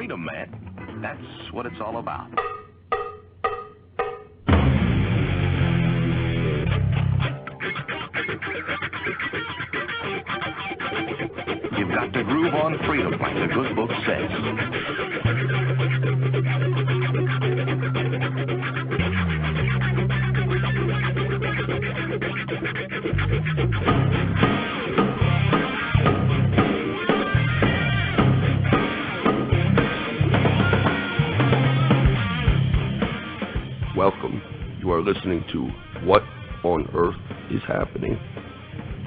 freedom, man. That's what it's all about. You've got to groove on freedom, like the good book says. Welcome. You are listening to What on Earth is Happening.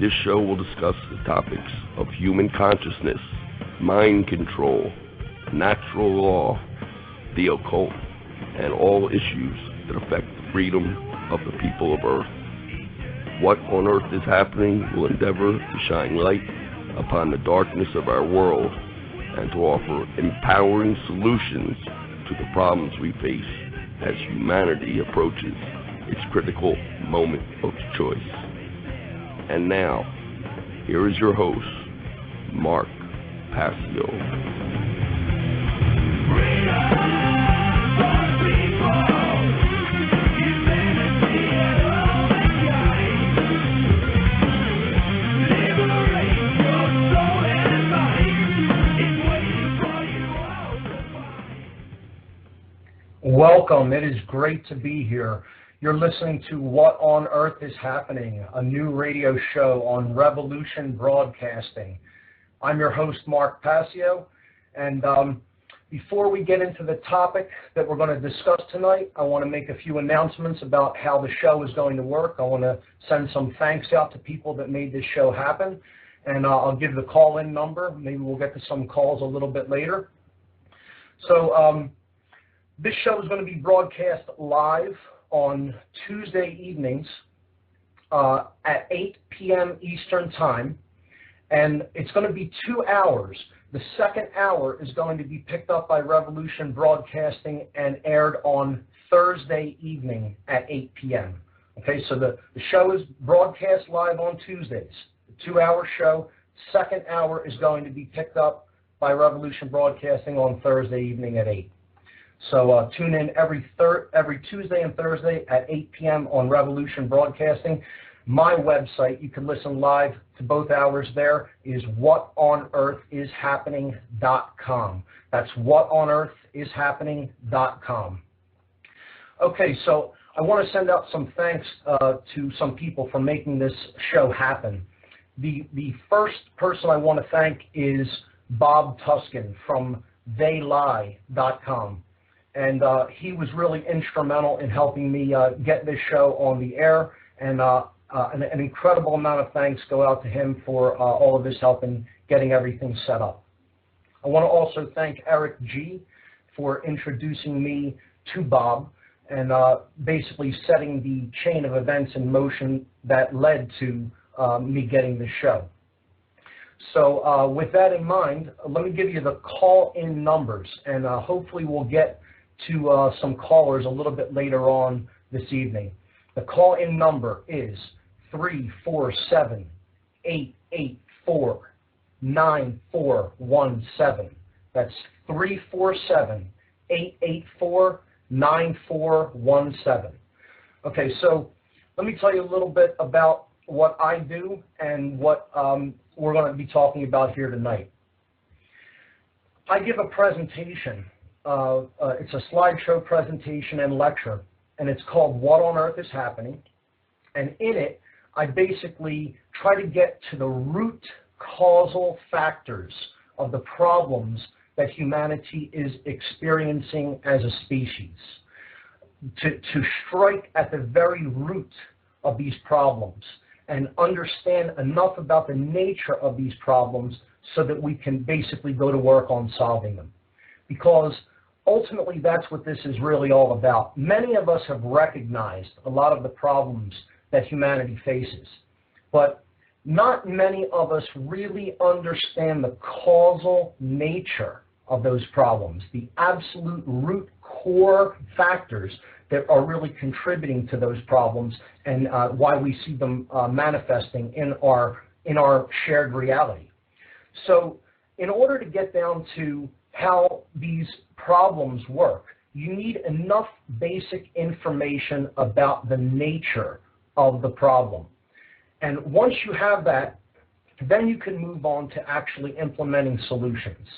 This show will discuss the topics of human consciousness, mind control, natural law, the occult, and all issues that affect the freedom of the people of Earth. What on Earth is Happening will endeavor to shine light upon the darkness of our world and to offer empowering solutions to the problems we face as humanity approaches its critical moment of choice. And now, here is your host, Mark Passio. Welcome. It is great to be here. You're listening to What on Earth is Happening, a new radio show on Revolution Broadcasting. I'm your host, Mark Passio, and before we get into the topic that we're going to discuss tonight, I want to make a few announcements about how the show is going to work. I want to send some thanks out to people that made this show happen, and I'll give the call-in number. Maybe we'll get to some calls a little bit later. So this show is going to be broadcast live on Tuesday evenings at 8 p.m. Eastern Time, and it's going to be 2 hours. The second hour is going to be picked up by Revolution Broadcasting and aired on Thursday evening at 8 p.m. Okay, so the show is broadcast live on Tuesdays. The 2-hour show, second hour is going to be picked up by Revolution Broadcasting on Thursday evening at 8. So tune in every Tuesday and Thursday at 8 p.m. on Revolution Broadcasting. My website, you can listen live to both hours there, is whatonearthishappening.com. That's whatonearthishappening.com. Okay, so I want to send out some thanks to some people for making this show happen. The first person I want to thank is Bob Tuskin from theylie.com. And he was really instrumental in helping me get this show on the air, and an incredible amount of thanks go out to him for all of his help in getting everything set up. I want to also thank Eric G. for introducing me to Bob and basically setting the chain of events in motion that led to me getting this show. So with that in mind, let me give you the call-in numbers, and hopefully we'll get to some callers a little bit later on this evening. The call-in number is 347-884-9417. That's 347-884-9417. Okay, so let me tell you a little bit about what I do and what we're going to be talking about here tonight. I give a presentation. It's a slideshow presentation and lecture, and it's called What on Earth is Happening. And in it, I basically try to get to the root causal factors of the problems that humanity is experiencing as a species, to strike at the very root of these problems and understand enough about the nature of these problems so that we can basically go to work on solving them. Because ultimately, that's what this is really all about. Many of us have recognized a lot of the problems that humanity faces, but not many of us really understand the causal nature of those problems, the absolute root core factors that are really contributing to those problems and why we see them manifesting in our shared reality. So in order to get down to how these problems work, you need enough basic information about the nature of the problem. And once you have that, then you can move on to actually implementing solutions.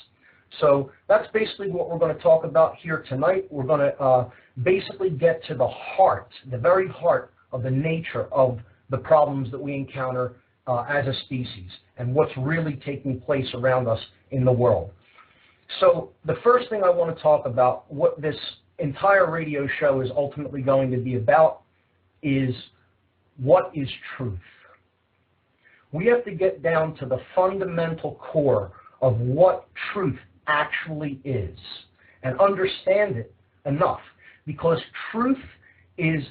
So that's basically what we're going to talk about here tonight. We're going to basically get to the heart, the very heart of the nature of the problems that we encounter as a species and what's really taking place around us in the world. So the first thing I want to talk about, what this entire radio show is ultimately going to be about, is what is truth. We have to get down to the fundamental core of what truth actually is and understand it enough, because truth is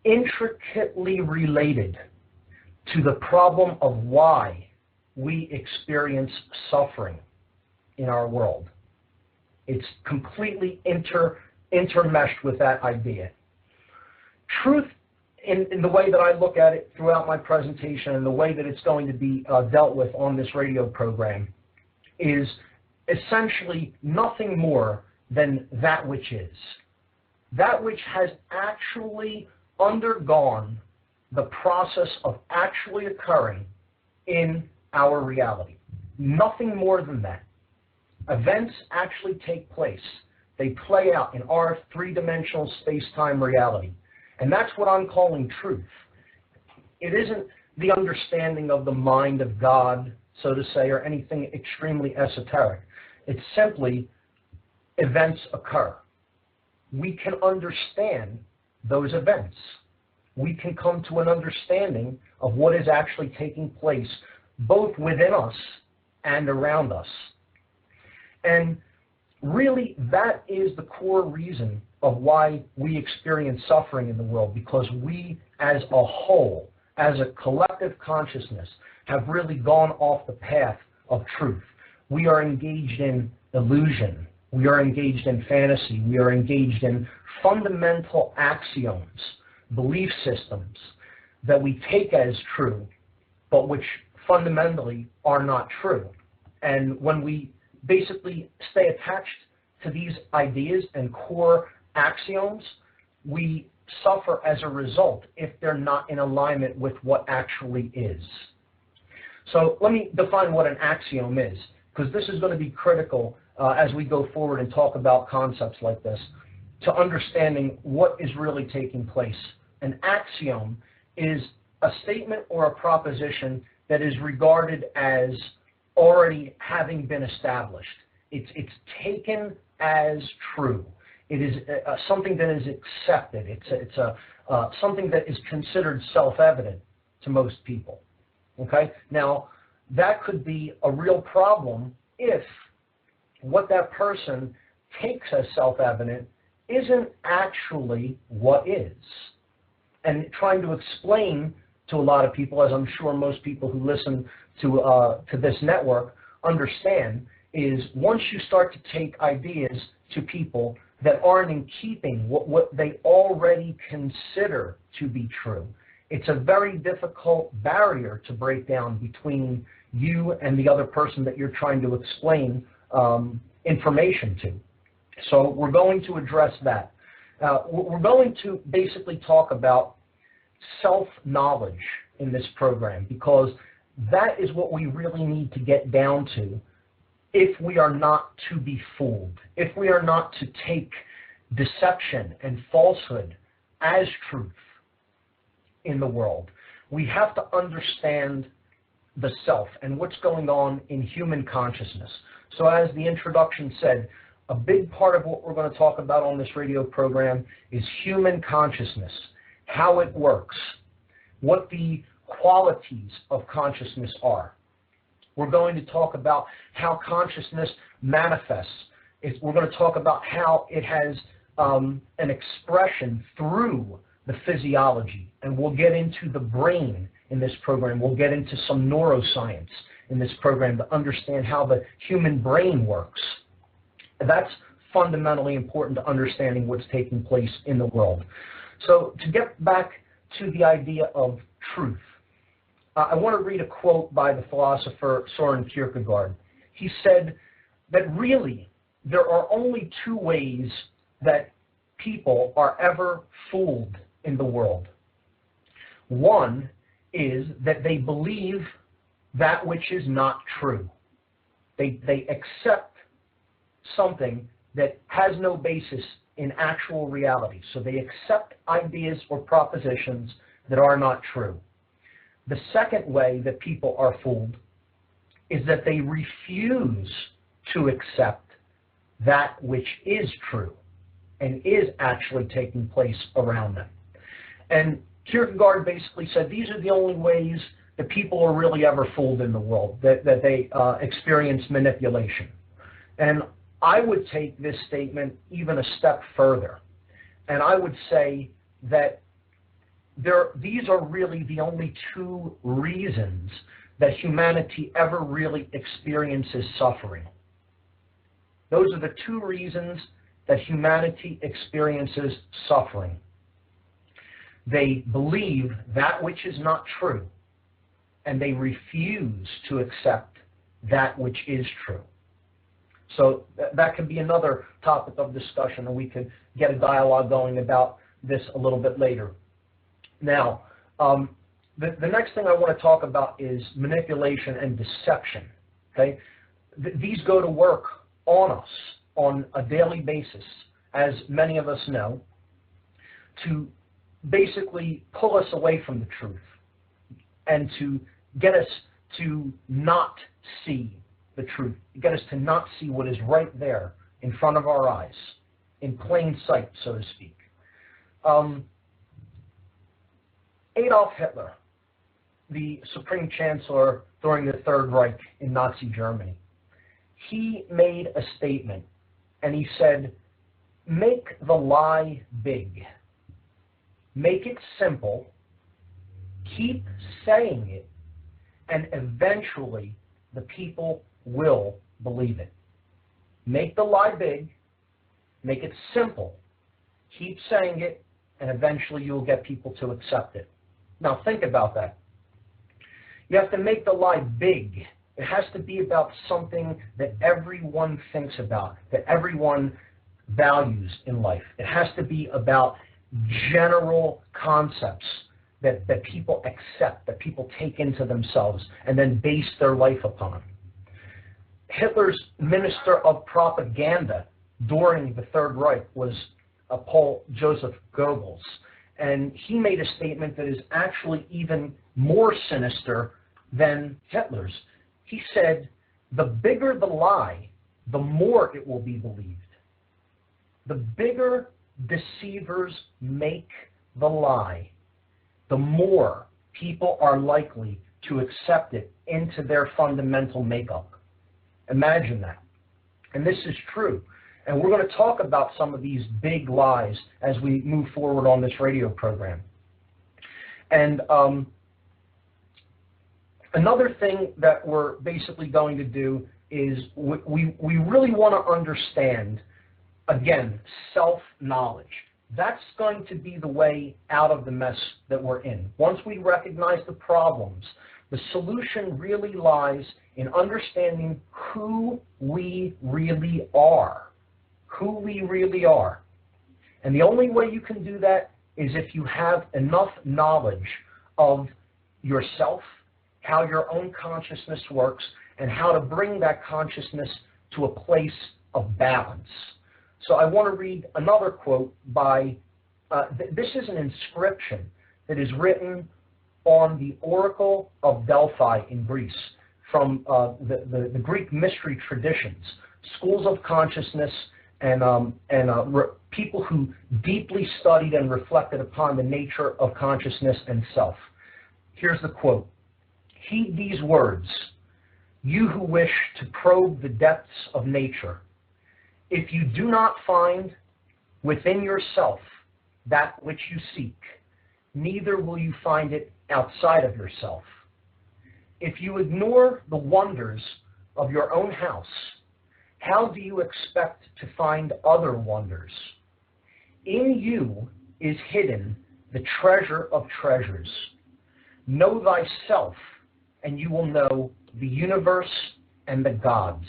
intricately related to the problem of why we experience suffering in our world. It's completely intermeshed with that idea. Truth, in the way that I look at it throughout my presentation and the way that it's going to be dealt with on this radio program, is essentially nothing more than that which is. That which has actually undergone the process of actually occurring in our reality. Nothing more than that. Events actually take place. They play out in our three-dimensional space-time reality. And that's what I'm calling truth. It isn't the understanding of the mind of God, so to say, or anything extremely esoteric. It's simply events occur. We can understand those events. We can come to an understanding of what is actually taking place both within us and around us. And really, that is the core reason of why we experience suffering in the world, because we as a whole, as a collective consciousness, have really gone off the path of truth. We are engaged in illusion. We are engaged in fantasy. We are engaged in fundamental axioms, belief systems that we take as true, but which fundamentally are not true. And when we basically stay attached to these ideas and core axioms, we suffer as a result if they're not in alignment with what actually is. So let me define what an axiom is, because this is going to be critical as we go forward and talk about concepts like this, to understanding what is really taking place. An axiom is a statement or a proposition that is regarded as already having been established. It's taken as true. It is something that is accepted. It's something that is considered self-evident to most people. Okay? Now, that could be a real problem if what that person takes as self-evident isn't actually what is. And trying to explain to a lot of people, as I'm sure most people who listen to this network understand, is once you start to take ideas to people that aren't in keeping what they already consider to be true, it's a very difficult barrier to break down between you and the other person that you're trying to explain information to. So we're going to address that. We're going to basically talk about self-knowledge in this program, because that is what we really need to get down to if we are not to be fooled, if we are not to take deception and falsehood as truth in the world. We have to understand the self and what's going on in human consciousness. So as the introduction said, a big part of what we're going to talk about on this radio program is human consciousness, how it works, what the qualities of consciousness are. We're going to talk about how consciousness manifests. We're going to talk about how it has an expression through the physiology, and we'll get into the brain in this program. We'll get into some neuroscience in this program to understand how the human brain works. That's fundamentally important to understanding what's taking place in the world. So to get back to the idea of truth, I want to read a quote by the philosopher Soren Kierkegaard. He said that really there are only two ways that people are ever fooled in the world. One is that they believe that which is not true. They accept something that has no basis in actual reality. So they accept ideas or propositions that are not true. The second way that people are fooled is that they refuse to accept that which is true and is actually taking place around them. And Kierkegaard basically said these are the only ways that people are really ever fooled in the world, that they experience manipulation. And I would take this statement even a step further, and I would say that these are really the only two reasons that humanity ever really experiences suffering. Those are the two reasons that humanity experiences suffering. They believe that which is not true, and they refuse to accept that which is true. So that could be another topic of discussion, and we could get a dialogue going about this a little bit later. Now, the next thing I want to talk about is manipulation and deception. Okay, these go to work on us on a daily basis, as many of us know, to basically pull us away from the truth and to get us to not see the truth, get us to not see what is right there in front of our eyes, in plain sight, so to speak. Adolf Hitler, the Supreme Chancellor during the Third Reich in Nazi Germany, he made a statement, and he said, "Make the lie big. Make it simple. Keep saying it, and eventually the people will believe it." Make the lie big, make it simple, keep saying it, and eventually you'll get people to accept it. Now think about that. You have to make the lie big. It has to be about something that everyone thinks about, that everyone values in life. It has to be about general concepts that people accept, that people take into themselves, and then base their life upon. Hitler's minister of propaganda during the Third Reich was Paul Joseph Goebbels, and he made a statement that is actually even more sinister than Hitler's. He said, "The bigger the lie, the more it will be believed. The bigger deceivers make the lie, the more people are likely to accept it into their fundamental makeup." Imagine that. And this is true. And we're going to talk about some of these big lies as we move forward on this radio program. And another thing that we're basically going to do is we really want to understand, again, self-knowledge. That's going to be the way out of the mess that we're in. Once we recognize the problems, the solution really lies in understanding who we really are. Who we really are. And the only way you can do that is if you have enough knowledge of yourself, how your own consciousness works, and how to bring that consciousness to a place of balance. So I want to read another quote by, this is an inscription that is written on the Oracle of Delphi in Greece from the Greek mystery traditions, schools of consciousness, and people who deeply studied and reflected upon the nature of consciousness and self. Here's the quote. "Heed these words, you who wish to probe the depths of nature. If you do not find within yourself that which you seek, neither will you find it outside of yourself. If you ignore the wonders of your own house, how do you expect to find other wonders? In you is hidden the treasure of treasures. Know thyself, and you will know the universe and the gods."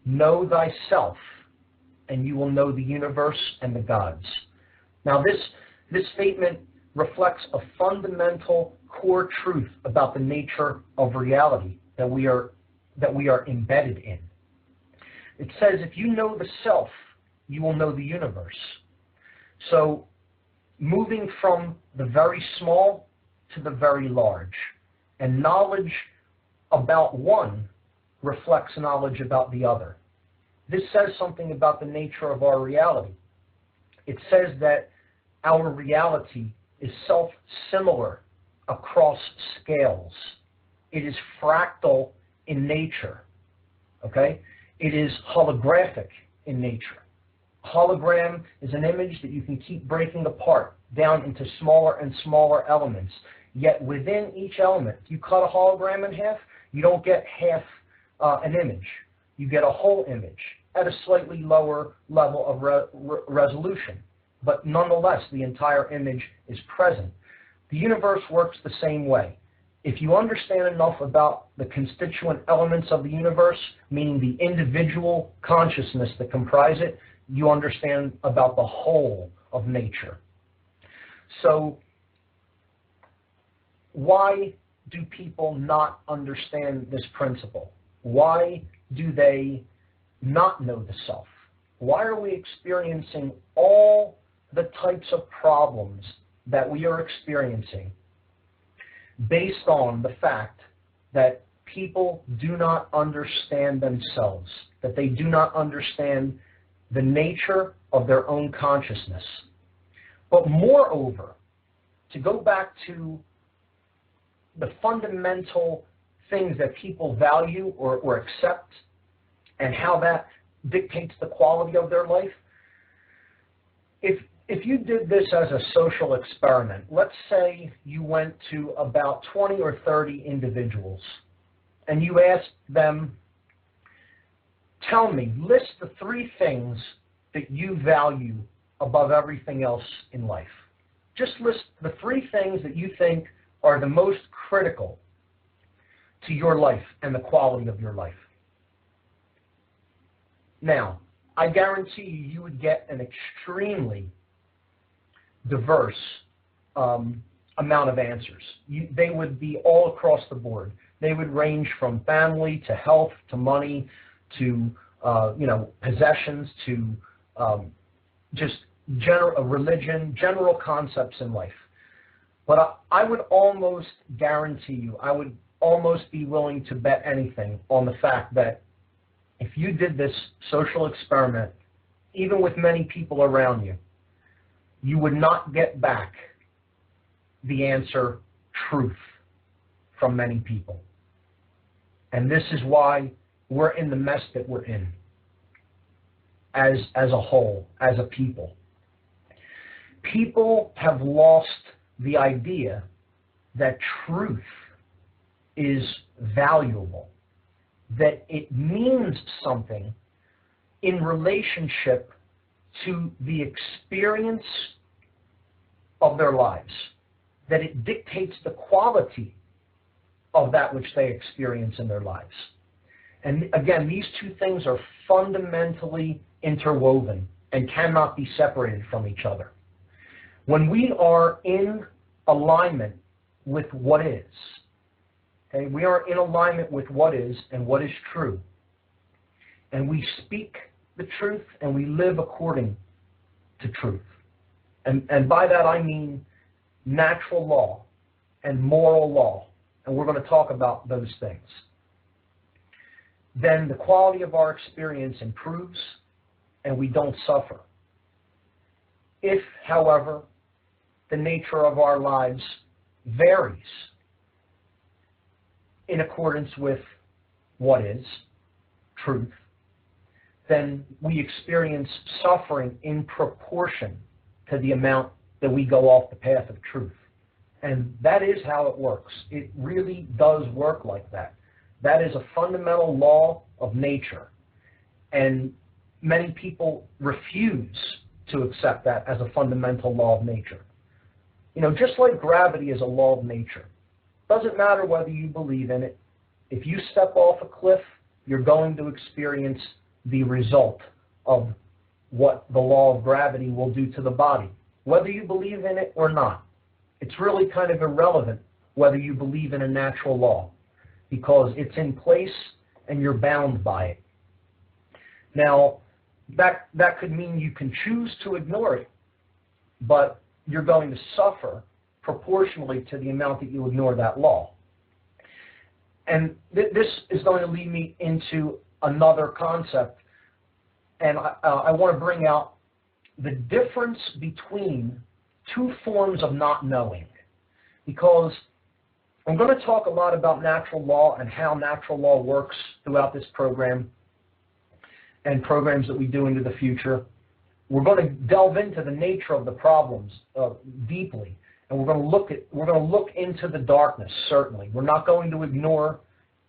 Know thyself, and you will know the universe and the gods. Now this statement reflects a fundamental core truth about the nature of reality that we are embedded in. It says, if you know the self, you will know the universe. So moving from the very small to the very large, and knowledge about one reflects knowledge about the other. This says something about the nature of our reality. It says that our reality is self-similar across scales. It is fractal in nature, okay? It is holographic in nature. Hologram is an image that you can keep breaking apart down into smaller and smaller elements. Yet within each element, if you cut a hologram in half, you don't get half an image. You get a whole image at a slightly lower level of resolution. But nonetheless, the entire image is present. The universe works the same way. If you understand enough about the constituent elements of the universe, meaning the individual consciousness that comprise it, you understand about the whole of nature. So why do people not understand this principle? Why do they not know the self? Why are we experiencing all the types of problems that we are experiencing based on the fact that people do not understand themselves, that they do not understand the nature of their own consciousness? But moreover, to go back to the fundamental things that people value or accept and how that dictates the quality of their life, if you did this as a social experiment, let's say you went to about 20 or 30 individuals and you asked them, tell me, list the 3 things that you value above everything else in life. Just list the 3 things that you think are the most critical to your life and the quality of your life. Now, I guarantee you would get an extremely diverse amount of answers. They would be all across the board. They would range from family to health to money to possessions to just religion, general concepts in life. But I would almost guarantee you, I would almost be willing to bet anything on the fact that if you did this social experiment, even with many people around you, you would not get back the answer truth from many people. And this is why we're in the mess that we're in as a whole, as a people. People have lost the idea that truth is valuable, that it means something in relationship to the experience of their lives, that it dictates the quality of that which they experience in their lives. And again, these 2 things are fundamentally interwoven and cannot be separated from each other. When we are in alignment with what is, okay, we are in alignment with what is and what is true, and we speak the truth and we live according to truth. And by that I mean natural law and moral law, and we're going to talk about those things. Then the quality of our experience improves and we don't suffer. If, however, the nature of our lives varies in accordance with what is truth, then we experience suffering in proportion to the amount that we go off the path of truth. And that is how it works. It really does work like that. That is a fundamental law of nature. And many people refuse to accept that as a fundamental law of nature. You know, just like gravity is a law of nature. Doesn't matter whether you believe in it. If you step off a cliff, you're going to experience the result of what the law of gravity will do to the body, whether you believe in it or not. It's really kind of irrelevant whether you believe in a natural law, because it's in place and you're bound by it. Now, that could mean you can choose to ignore it, but you're going to suffer proportionally to the amount that you ignore that law. And this is going to lead me into another concept, and I want to bring out the difference between two forms of not knowing, because I'm going to talk a lot about natural law and how natural law works throughout this program and programs that we do into the future. We're going to delve into the nature of the problems deeply, and we're going to look into the darkness. Certainly, we're not going to ignore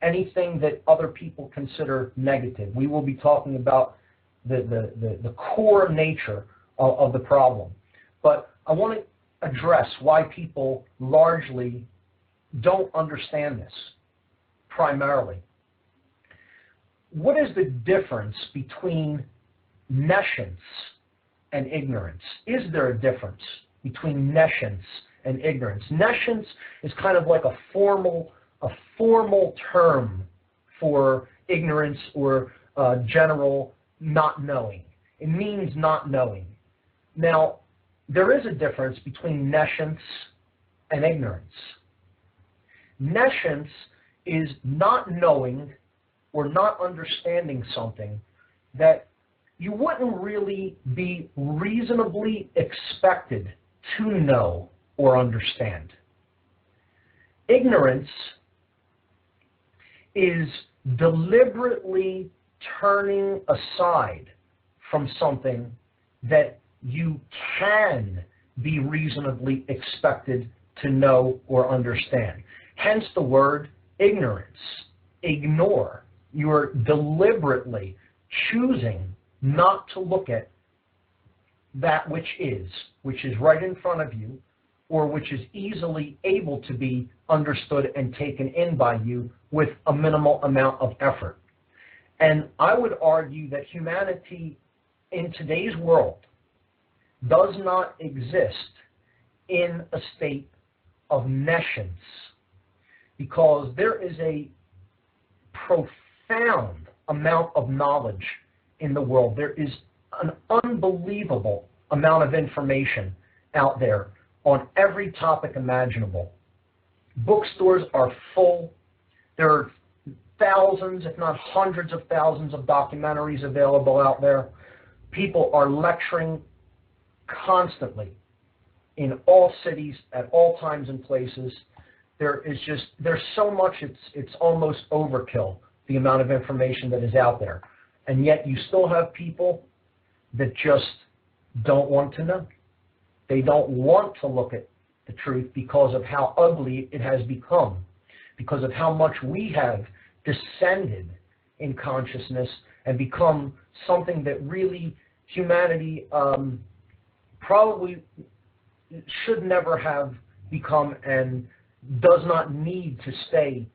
anything that other people consider negative. We will be talking about the core nature of the problem. But I want to address why people largely don't understand this, primarily. What is the difference between nescience and ignorance? Is there a difference between nescience and ignorance? Nescience is kind of like a formal term for ignorance or general not knowing. It means not knowing. Now, there is a difference between nescience and ignorance. Nescience is not knowing or not understanding something that you wouldn't really be reasonably expected to know or understand. Ignorance is deliberately turning aside from something that you can be reasonably expected to know or understand. Hence the word ignorance. Ignore. You are deliberately choosing not to look at that which is right in front of you, or which is easily able to be understood and taken in by you with a minimal amount of effort. And I would argue that humanity in today's world does not exist in a state of nescience, because there is a profound amount of knowledge in the world. There is an unbelievable amount of information out there on every topic imaginable. Bookstores are full. There are thousands, if not hundreds of thousands of documentaries available out there. People are lecturing constantly in all cities, at all times and places. There's so much, it's almost overkill, the amount of information that is out there. And yet you still have people that just don't want to know. They don't want to look at the truth because of how ugly it has become, because of how much we have descended in consciousness and become something that really humanity probably should never have become, and does not need to stay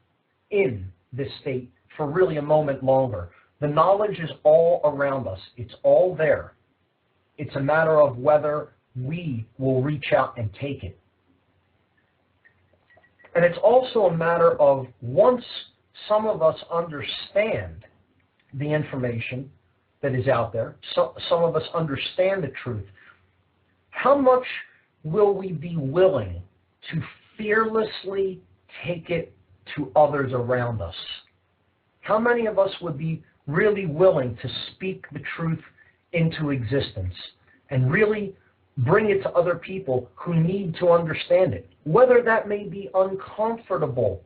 in this state for really a moment longer. The knowledge is all around us. It's all there. It's a matter of whether we will reach out and take it. And it's also a matter of, once some of us understand the information that is out there, some of us understand the truth, how much will we be willing to fearlessly take it to others around us? How many of us would be really willing to speak the truth into existence and really bring it to other people who need to understand it, whether that may be uncomfortable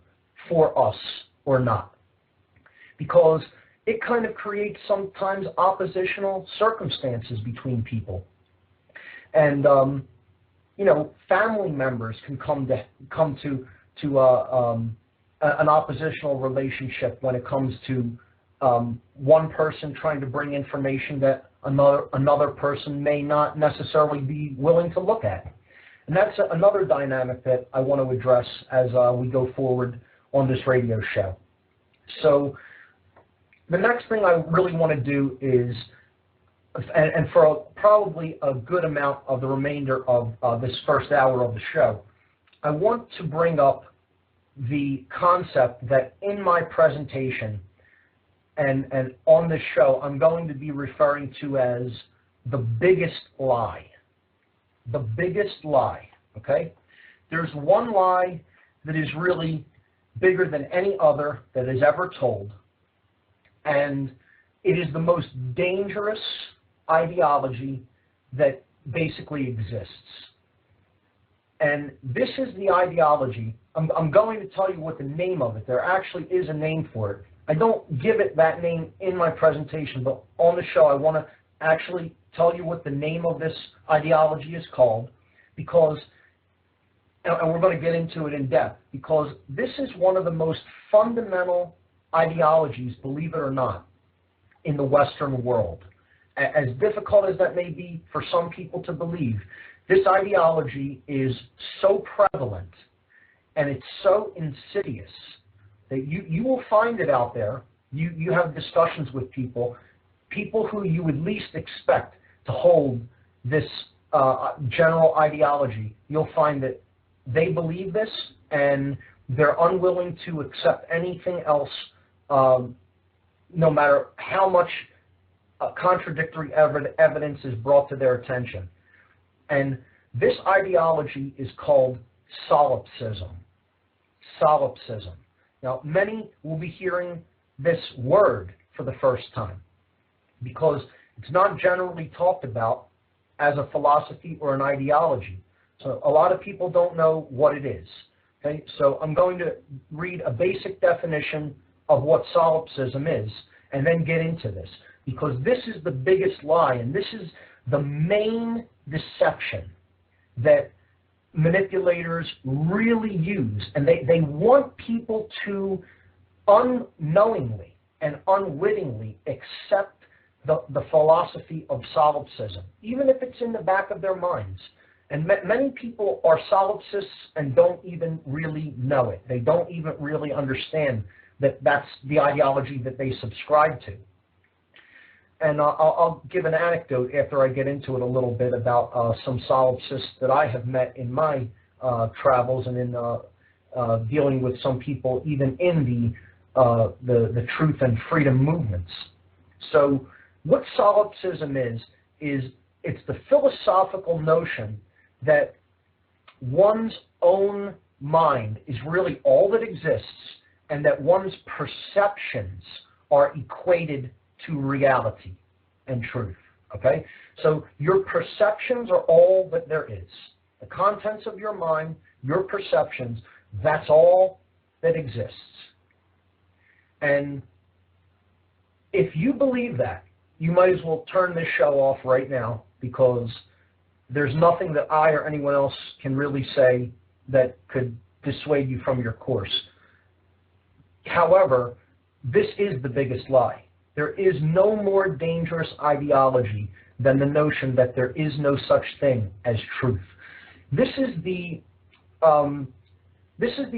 for us or not? Because it kind of creates sometimes oppositional circumstances between people. And family members can come to an oppositional relationship when it comes to one person trying to bring information that another person may not necessarily be willing to look at. And that's another dynamic that I want to address as we go forward on this radio show. So The next thing I really want to do is, and for probably a good amount of the remainder of this first hour of the show, I want to bring up the concept that in my presentation and on this show, I'm going to be referring to as the biggest lie. The biggest lie, okay? There's one lie that is really bigger than any other that is ever told, and it is the most dangerous ideology that basically exists. And this is the ideology. I'm going to tell you what the name of it. There actually is a name for it. I don't give it that name in my presentation, but on the show I want to actually tell you what the name of this ideology is called, because, and we're going to get into it in depth, because this is one of the most fundamental ideologies, believe it or not, in the Western world. As difficult as that may be for some people to believe, this ideology is so prevalent and it's so insidious that you will find it out there. You have discussions with people who you would least expect to hold this general ideology. You'll find that they believe this and they're unwilling to accept anything else, no matter how much contradictory evidence is brought to their attention. And this ideology is called Solipsism. Solipsism. Now, many will be hearing this word for the first time because it's not generally talked about as a philosophy or an ideology. So a lot of people don't know what it is. Okay? So I'm going to read a basic definition of what solipsism is and then get into this, because this is the biggest lie, and this is the main deception that manipulators really use. And they want people to unknowingly and unwittingly accept the philosophy of solipsism, even if it's in the back of their minds. And many people are solipsists and don't even really know it. They don't even really understand that that's the ideology that they subscribe to. And I'll give an anecdote after I get into it a little bit about some solipsists that I have met in my travels and in dealing with some people even in the truth and freedom movements. So what solipsism is it's the philosophical notion that one's own mind is really all that exists and that one's perceptions are equated to reality and truth, okay? So your perceptions are all that there is. The contents of your mind, your perceptions, that's all that exists. And if you believe that, you might as well turn this show off right now, because there's nothing that I or anyone else can really say that could dissuade you from your course. However, this is the biggest lie. There is no more dangerous ideology than the notion that there is no such thing as truth. This is the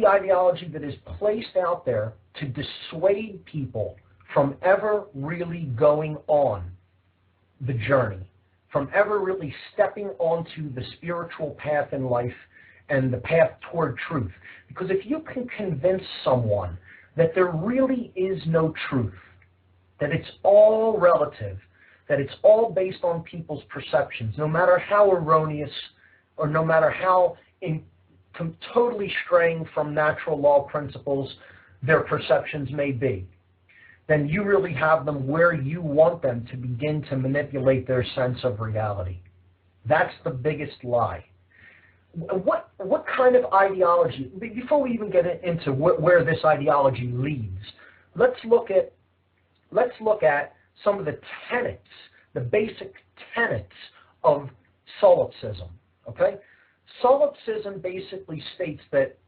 ideology that is placed out there to dissuade people from ever really going on the journey, from ever really stepping onto the spiritual path in life and the path toward truth. Because if you can convince someone that there really is no truth, that it's all relative, that it's all based on people's perceptions, no matter how erroneous or no matter how totally straying from natural law principles their perceptions may be, then you really have them where you want them to begin to manipulate their sense of reality. That's the biggest lie. What kind of ideology, before we even get into where this ideology leads, let's look at some of the tenets, the basic tenets of solipsism, okay? Solipsism basically states that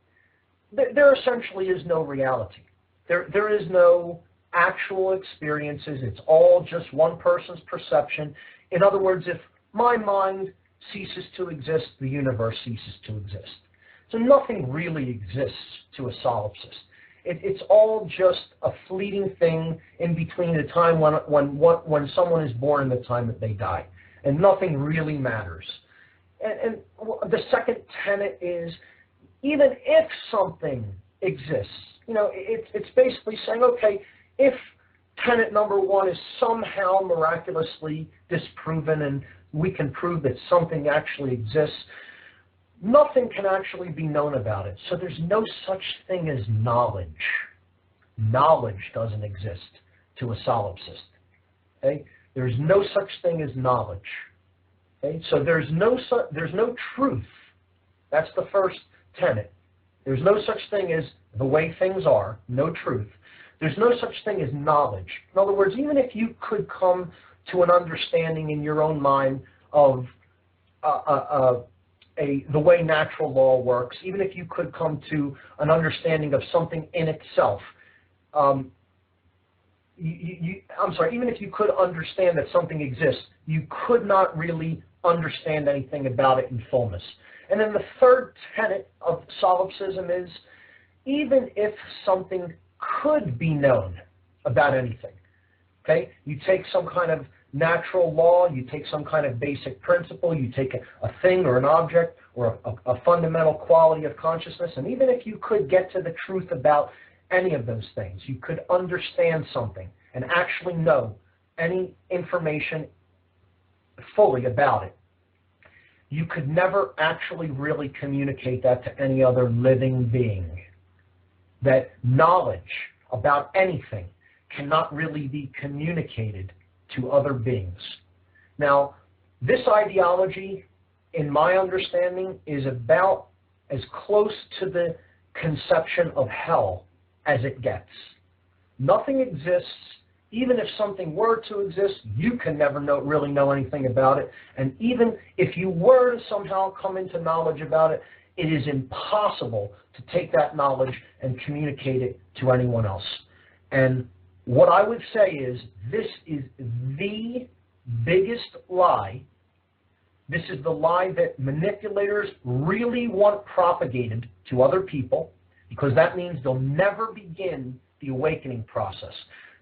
there essentially is no reality. There is no actual experiences. It's all just one person's perception. In other words, if my mind ceases to exist, the universe ceases to exist. So nothing really exists to a solipsist. It's all just a fleeting thing in between the time when someone is born and the time that they die, and nothing really matters. And the second tenet is, even if something exists, it's basically saying, okay, if tenet number one is somehow miraculously disproven and we can prove that something actually exists, nothing can actually be known about it. So there's no such thing as knowledge. Knowledge doesn't exist to a solipsist. Okay? There's no such thing as knowledge. Okay? So there's no truth. That's the first tenet. There's no such thing as the way things are, no truth. There's no such thing as knowledge. In other words, even if you could come to an understanding in your own mind of the way natural law works, even if you could come to an understanding of something in itself, even if you could understand that something exists, you could not really understand anything about it in fullness. And then the third tenet of solipsism is, even if something could be known about anything, okay? You take some kind of natural law, you take some kind of basic principle, you take a thing or an object or a fundamental quality of consciousness, and even if you could get to the truth about any of those things, you could understand something and actually know any information fully about it, you could never actually really communicate that to any other living being. That knowledge about anything cannot really be communicated to other beings. Now, this ideology, in my understanding, is about as close to the conception of hell as it gets. Nothing exists. Even if something were to exist, you can never really know anything about it. And even if you were to somehow come into knowledge about it, it is impossible to take that knowledge and communicate it to anyone else. And what I would say is, this is the biggest lie. This is the lie that manipulators really want propagated to other people, because that means they'll never begin the awakening process.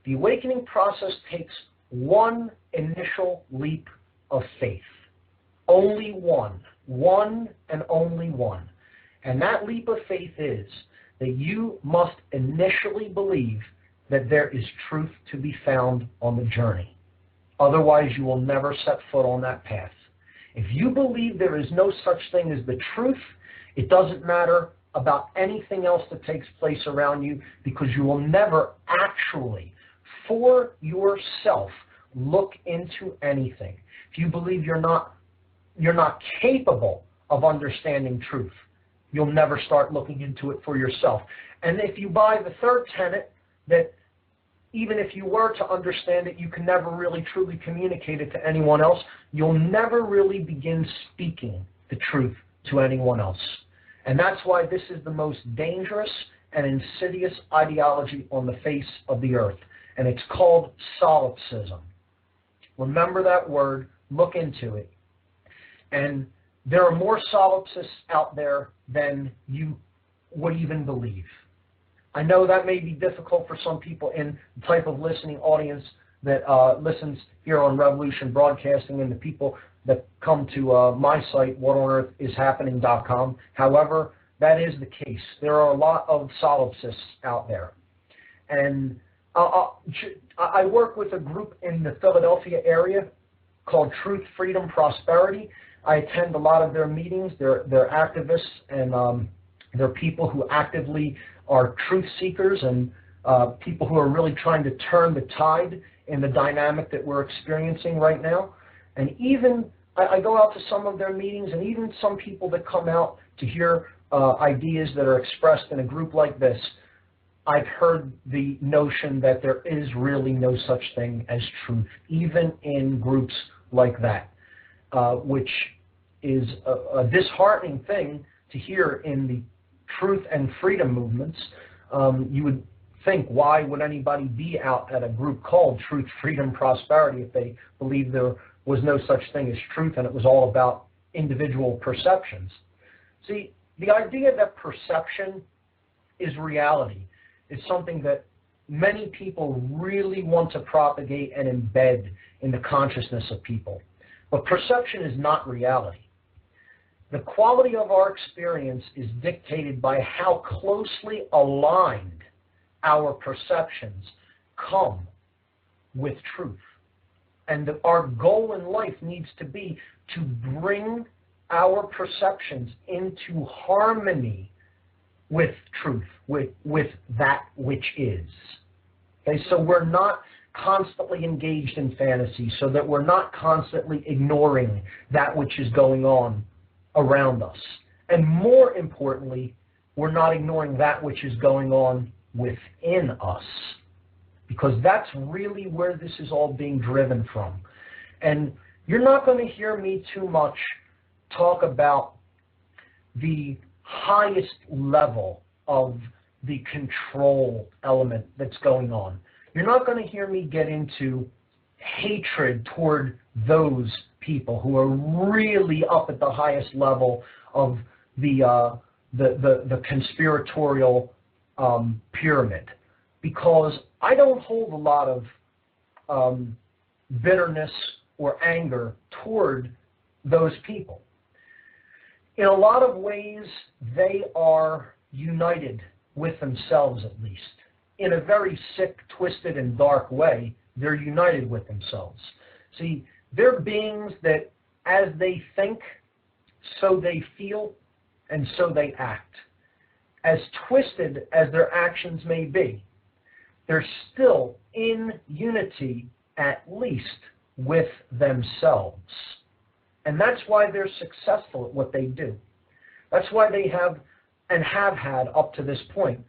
The awakening process takes one initial leap of faith. Only one. One and only one. And that leap of faith is that you must initially believe that there is truth to be found on the journey. Otherwise, you will never set foot on that path. If you believe there is no such thing as the truth, it doesn't matter about anything else that takes place around you, because you will never actually, for yourself, look into anything. If you believe you're not capable of understanding truth, you'll never start looking into it for yourself. And if you buy the third tenet, that even if you were to understand it, you can never really truly communicate it to anyone else, you'll never really begin speaking the truth to anyone else. And that's why this is the most dangerous and insidious ideology on the face of the earth. And it's called solipsism. Remember that word, look into it. And there are more solipsists out there than you would even believe. I know that may be difficult for some people in the type of listening audience that listens here on Revolution Broadcasting and the people that come to my site, whatonearthishappening.com. However, that is the case. There are a lot of solipsists out there. And I work with a group in the Philadelphia area called Truth, Freedom, Prosperity. I attend a lot of their meetings. They're activists, and they're people who actively are truth seekers, and people who are really trying to turn the tide in the dynamic that we're experiencing right now. And even I go out to some of their meetings, and even some people that come out to hear ideas that are expressed in a group like this, I've heard the notion that there is really no such thing as truth, even in groups like that, which is a disheartening thing to hear in the truth and freedom movements. You would think, why would anybody be out at a group called Truth, Freedom, Prosperity if they believed there was no such thing as truth and it was all about individual perceptions? See, the idea that perception is reality is something that many people really want to propagate and embed in the consciousness of people. But perception is not reality. The quality of our experience is dictated by how closely aligned our perceptions come with truth. And our goal in life needs to be to bring our perceptions into harmony with truth, with that which is. Okay, so we're not constantly engaged in fantasy, so that we're not constantly ignoring that which is going on around us. And more importantly, we're not ignoring that which is going on within us, because that's really where this is all being driven from. And you're not going to hear me too much talk about the highest level of the control element that's going on. You're not going to hear me get into hatred toward those people who are really up at the highest level of the conspiratorial pyramid, because I don't hold a lot of bitterness or anger toward those people. In a lot of ways, they are united with themselves, at least. In a very sick, twisted, and dark way, they're united with themselves. See, they're beings that as they think, so they feel, and so they act. As twisted as their actions may be, they're still in unity, at least, with themselves. And that's why they're successful at what they do. That's why they have, and have had up to this point,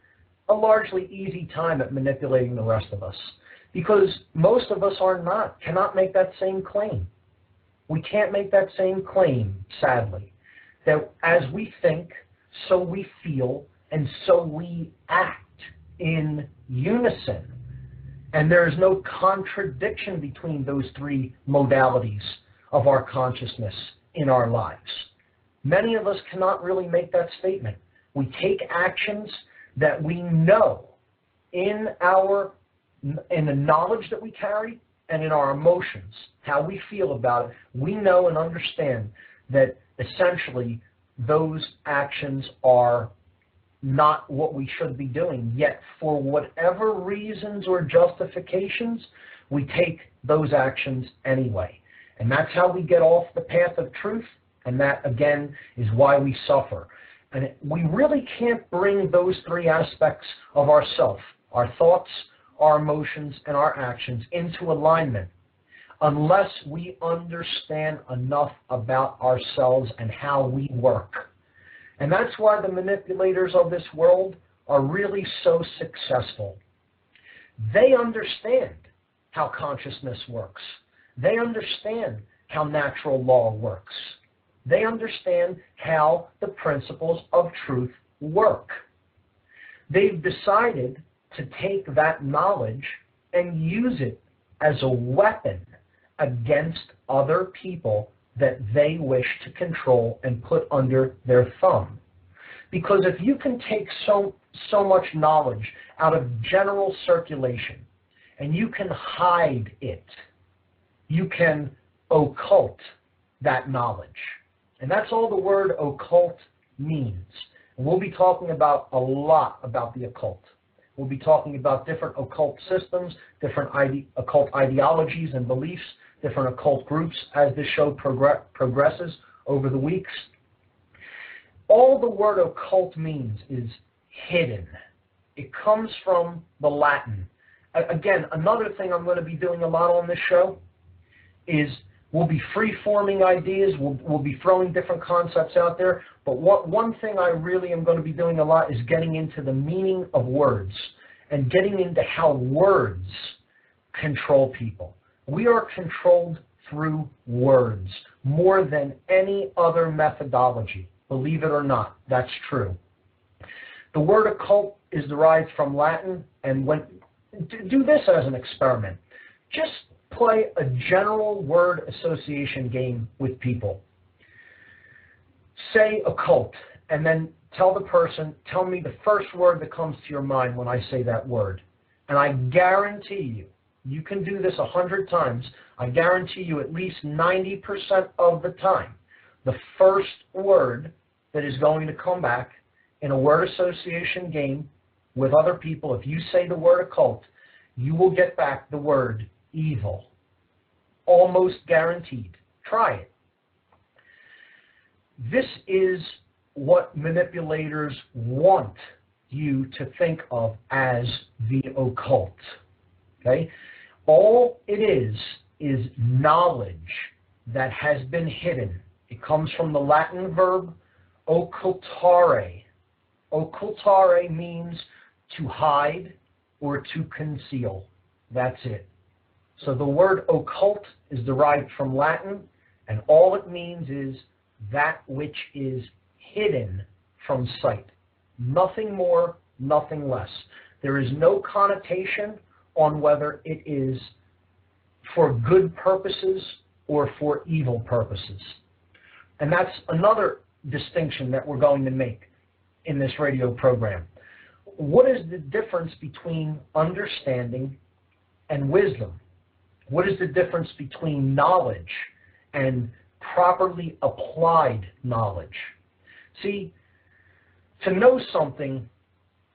a largely easy time at manipulating the rest of us. Because most of us cannot make that same claim. We can't make that same claim, sadly, that as we think, so we feel, and so we act in unison. And there is no contradiction between those three modalities of our consciousness in our lives. Many of us cannot really make that statement. We take actions that we know in the knowledge that we carry and in our emotions, how we feel about it. We know and understand that essentially those actions are not what we should be doing. Yet for whatever reasons or justifications, we take those actions anyway. And that's how we get off the path of truth, and that, again, is why we suffer. And we really can't bring those three aspects of ourself, our thoughts, our emotions, and our actions, into alignment unless we understand enough about ourselves and how we work. And that's why the manipulators of this world are really so successful. They understand how consciousness works. They understand how natural law works. They understand how the principles of truth work. They've decided to take that knowledge and use it as a weapon against other people that they wish to control and put under their thumb. Because if you can take so much knowledge out of general circulation and you can hide it, you can occult that knowledge. And that's all the word occult means. And we'll be talking about a lot about the occult. We'll be talking about different occult systems, different occult ideologies and beliefs, different occult groups as this show progresses over the weeks. All the word occult means is hidden. It comes from the Latin. Again, another thing I'm going to be doing a lot on this show is we'll be free-forming ideas, we'll be throwing different concepts out there, but one thing I really am going to be doing a lot is getting into the meaning of words and getting into how words control people. We are controlled through words more than any other methodology. Believe it or not, that's true. The word occult is derived from Latin, and do this as an experiment. Just play a general word association game with people. Say occult, and then tell the person, tell me the first word that comes to your mind when I say that word. And I guarantee you, you can do this 100 times, I guarantee you at least 90% of the time, the first word that is going to come back in a word association game with other people, if you say the word occult, you will get back the word evil. Almost guaranteed. Try it. This is what manipulators want you to think of as the occult. Okay? All it is knowledge that has been hidden. It comes from the Latin verb occultare. Occultare means to hide or to conceal. That's it. So the word occult is derived from Latin, and all it means is that which is hidden from sight. Nothing more, nothing less. There is no connotation on whether it is for good purposes or for evil purposes. And that's another distinction that we're going to make in this radio program. What is the difference between understanding and wisdom? What is the difference between knowledge and properly applied knowledge? See, to know something,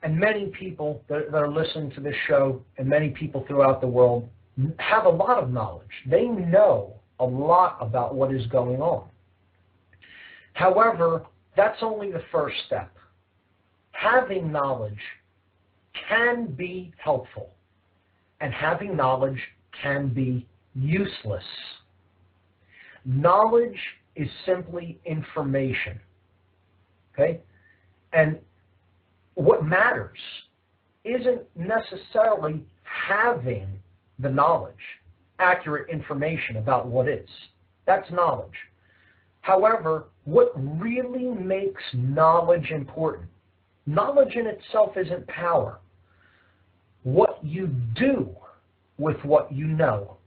and many people that are listening to this show and many people throughout the world have a lot of knowledge. They know a lot about what is going on. However, that's only the first step. Having knowledge can be helpful, and having knowledge can be useless. Knowledge is simply information, okay? And what matters isn't necessarily having the knowledge, accurate information about what is. That's knowledge. However, what really makes knowledge important, knowledge in itself isn't power. What you do with what you know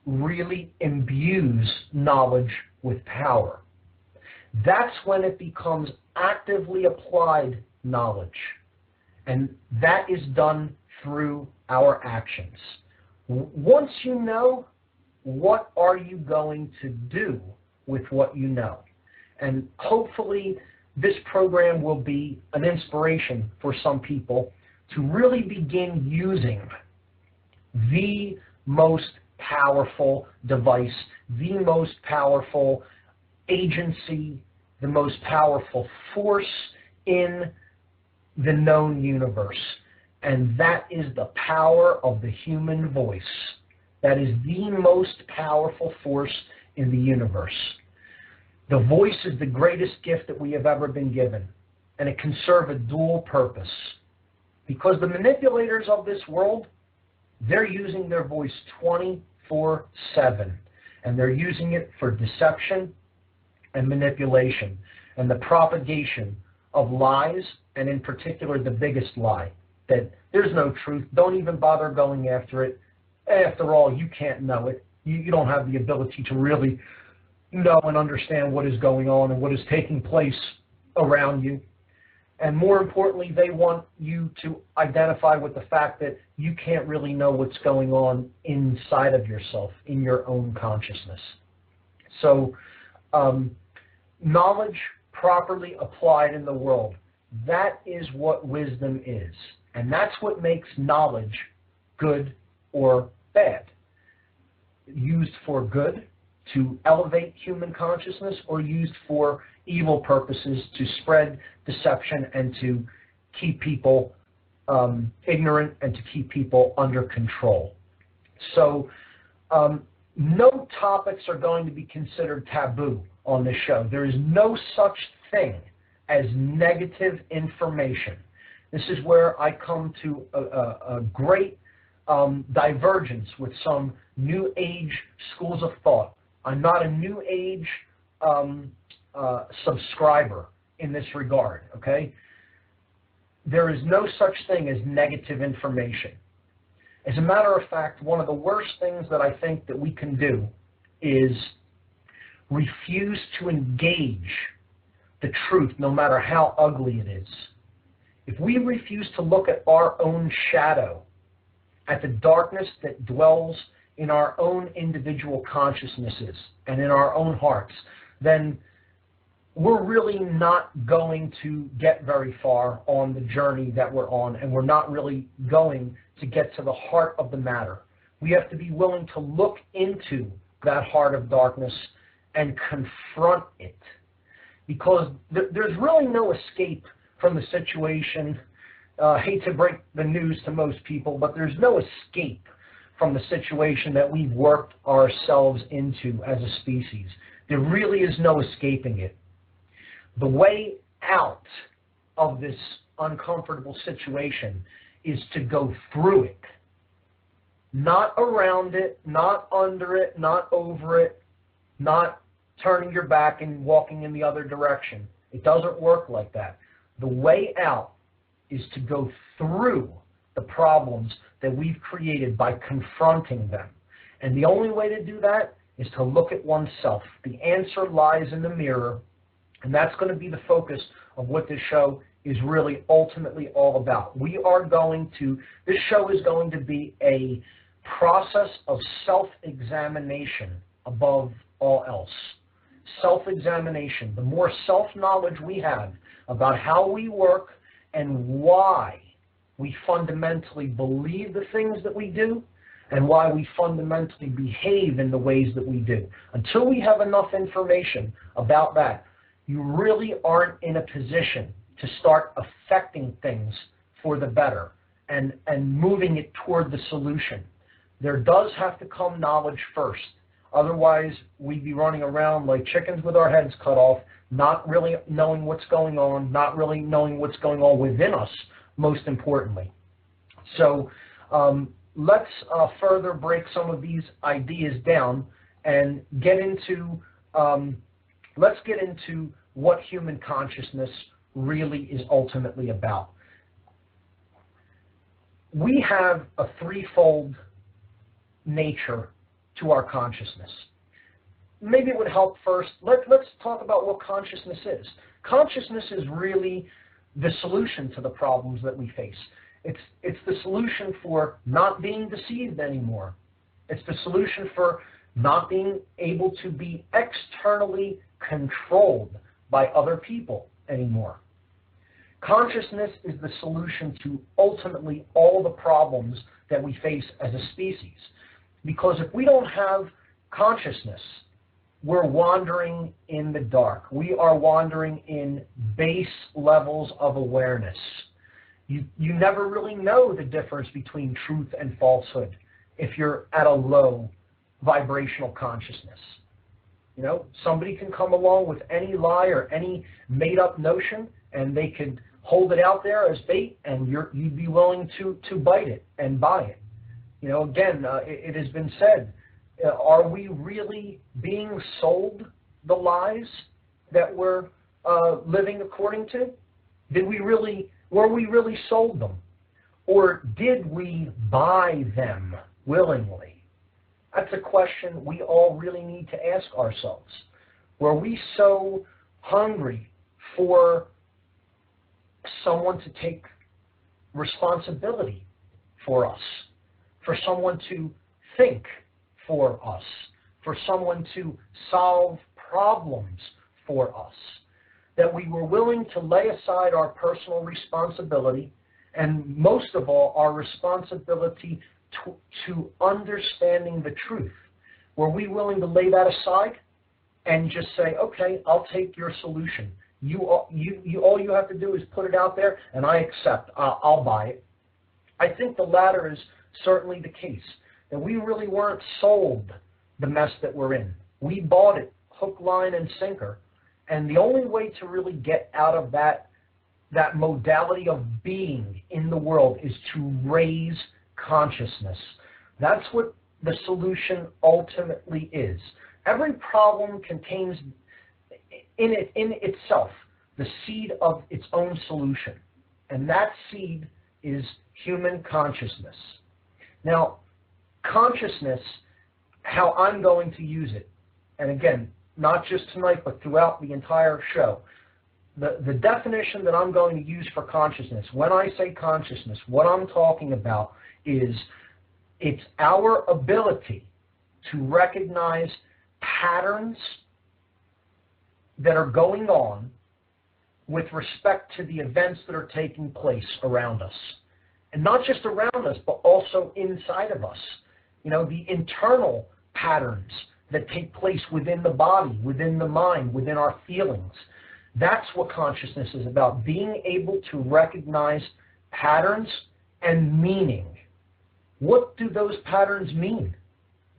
really imbues knowledge with power. That's when it becomes actively applied knowledge. And that is done through our actions. Once you know, what are you going to do with what you know? And hopefully this program will be an inspiration for some people to really begin using the most powerful device, the most powerful agency, the most powerful force in the known universe. And that is the power of the human voice. That is the most powerful force in the universe. The voice is the greatest gift that we have ever been given, and it can serve a dual purpose. Because the manipulators of this world, they're using their voice 24/7, and they're using it for deception and manipulation and the propagation of lies, and in particular the biggest lie, that there's no truth, don't even bother going after it. After all, you can't know it. You don't have the ability to really know and understand what is going on and what is taking place around you. And more importantly, they want you to identify with the fact that you can't really know what's going on inside of yourself, in your own consciousness. So knowledge properly applied in the world, that is what wisdom is. And that's what makes knowledge good or bad. Used for good, to elevate human consciousness, or used for evil purposes, to spread deception and to keep people ignorant and to keep people under control. So no topics are going to be considered taboo on this show. There is no such thing as negative information. This is where I come to a great divergence with some New Age schools of thought. I'm not a New Age subscriber in this regard, okay? There is no such thing as negative information. As a matter of fact, one of the worst things that I think that we can do is refuse to engage the truth, no matter how ugly it is, if we refuse to look at our own shadow, at the darkness that dwells in our own individual consciousnesses and in our own hearts, then we're really not going to get very far on the journey that we're on, and we're not really going to get to the heart of the matter. We have to be willing to look into that heart of darkness and confront it, because there's really no escape from the situation. Hate to break the news to most people, but there's no escape from the situation that we've worked ourselves into as a species. There really is no escaping it. The way out of this uncomfortable situation is to go through it. Not around it, not under it, not over it, not turning your back and walking in the other direction. It doesn't work like that. The way out is to go through the problems that we've created by confronting them. And the only way to do that is to look at oneself. The answer lies in the mirror, and that's going to be the focus of what this show is really ultimately all about. This show is going to be a process of self-examination above all else. Self-examination. The more self-knowledge we have about how we work and why we fundamentally believe the things that we do and why we fundamentally behave in the ways that we do. Until we have enough information about that, you really aren't in a position to start affecting things for the better and moving it toward the solution. There does have to come knowledge first. Otherwise, we'd be running around like chickens with our heads cut off, not really knowing what's going on, not really knowing what's going on within us, most importantly. So let's further break some of these ideas down and let's get into what human consciousness really is ultimately about. We have a threefold nature to our consciousness. Maybe it would help first, let's talk about what consciousness is. Consciousness is really the solution to the problems that we face. It's the solution for not being deceived anymore. It's the solution for not being able to be externally controlled by other people anymore. Consciousness is the solution to ultimately all the problems that we face as a species. Because if we don't have consciousness, we're wandering in the dark. We are wandering in base levels of awareness. You never really know the difference between truth and falsehood if you're at a low vibrational consciousness. You know, somebody can come along with any lie or any made-up notion, and they could hold it out there as bait, and you'd be willing to bite it and buy it. You know, again, it has been said, are we really being sold the lies that we're living according to? Were we really sold them? Or did we buy them willingly? That's a question we all really need to ask ourselves. Were we so hungry for someone to take responsibility for us, for someone to think for us, for someone to solve problems for us, that we were willing to lay aside our personal responsibility and most of all our responsibility to understanding the truth? Were we willing to lay that aside and just say, okay, I'll take your solution. All you have to do is put it out there and I accept, I'll buy it. I think the latter is certainly the case, that we really weren't sold the mess that we're in. We bought it hook, line, and sinker. And the only way to really get out of that modality of being in the world is to raise consciousness. That's what the solution ultimately is. Every problem contains in itself the seed of its own solution. And that seed is human consciousness. Now, consciousness, how I'm going to use it, and again, not just tonight, but throughout the entire show, the definition that I'm going to use for consciousness, when I say consciousness, what I'm talking about is it's our ability to recognize patterns that are going on with respect to the events that are taking place around us. And not just around us, but also inside of us. You know, the internal patterns that take place within the body, within the mind, within our feelings. That's what consciousness is about, being able to recognize patterns and meaning. What do those patterns mean?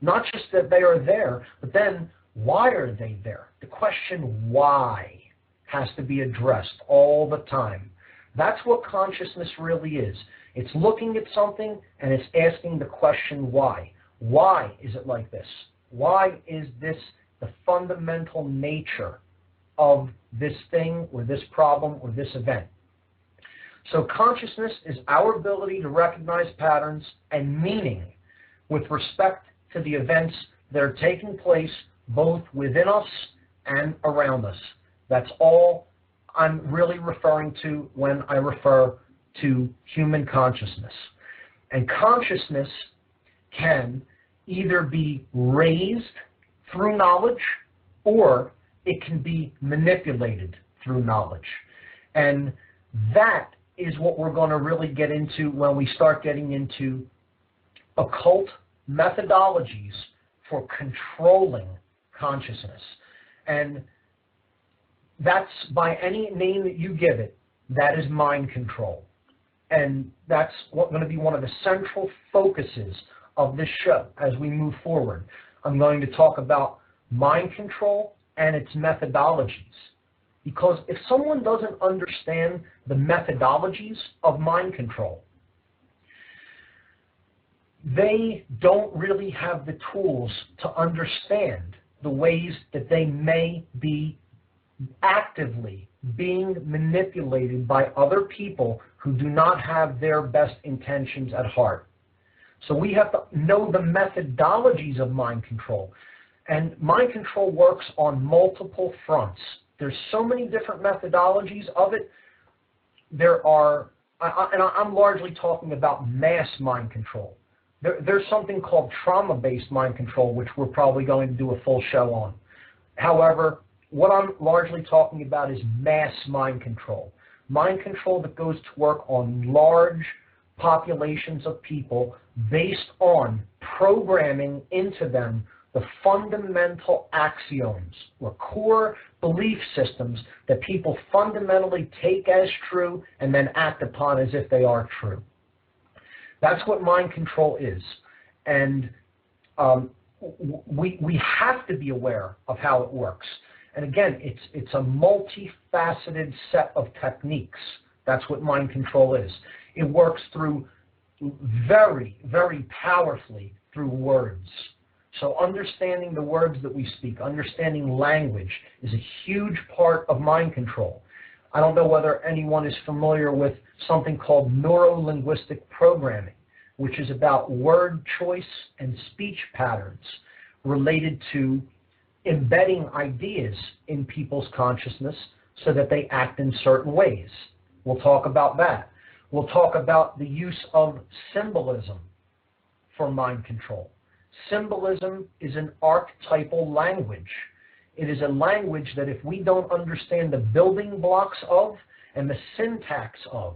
Not just that they are there, but then why are they there? The question why has to be addressed all the time. That's what consciousness really is. It's looking at something and it's asking the question why. Why is it like this? Why is this the fundamental nature of this thing or this problem or this event? So consciousness is our ability to recognize patterns and meaning with respect to the events that are taking place both within us and around us. That's all I'm really referring to when I refer to human consciousness. And consciousness can either be raised through knowledge or it can be manipulated through knowledge. And that is what we're going to really get into when we start getting into occult methodologies for controlling consciousness. And that's, by any name that you give it, that is mind control. And that's going to be one of the central focuses of this show as we move forward. I'm going to talk about mind control and its methodologies. Because if someone doesn't understand the methodologies of mind control, they don't really have the tools to understand the ways that they may be actively being manipulated by other people who do not have their best intentions at heart. So we have to know the methodologies of mind control. And mind control works on multiple fronts. There's so many different methodologies of it. There are, and I'm largely talking about mass mind control. There's something called trauma-based mind control, which we're probably going to do a full show on. However, what I'm largely talking about is mass mind control. Mind control that goes to work on large populations of people based on programming into them the fundamental axioms or core belief systems that people fundamentally take as true and then act upon as if they are true. That's what mind control is. And we have to be aware of how it works. And again, it's a multifaceted set of techniques. That's what mind control is. It works through very, very powerfully through words. So understanding the words that we speak, understanding language is a huge part of mind control. I don't know whether anyone is familiar with something called neuro-linguistic programming, which is about word choice and speech patterns related to embedding ideas in people's consciousness so that they act in certain ways. We'll talk about that. We'll talk about the use of symbolism for mind control. Symbolism is an archetypal language. It is a language that if we don't understand the building blocks of and the syntax of,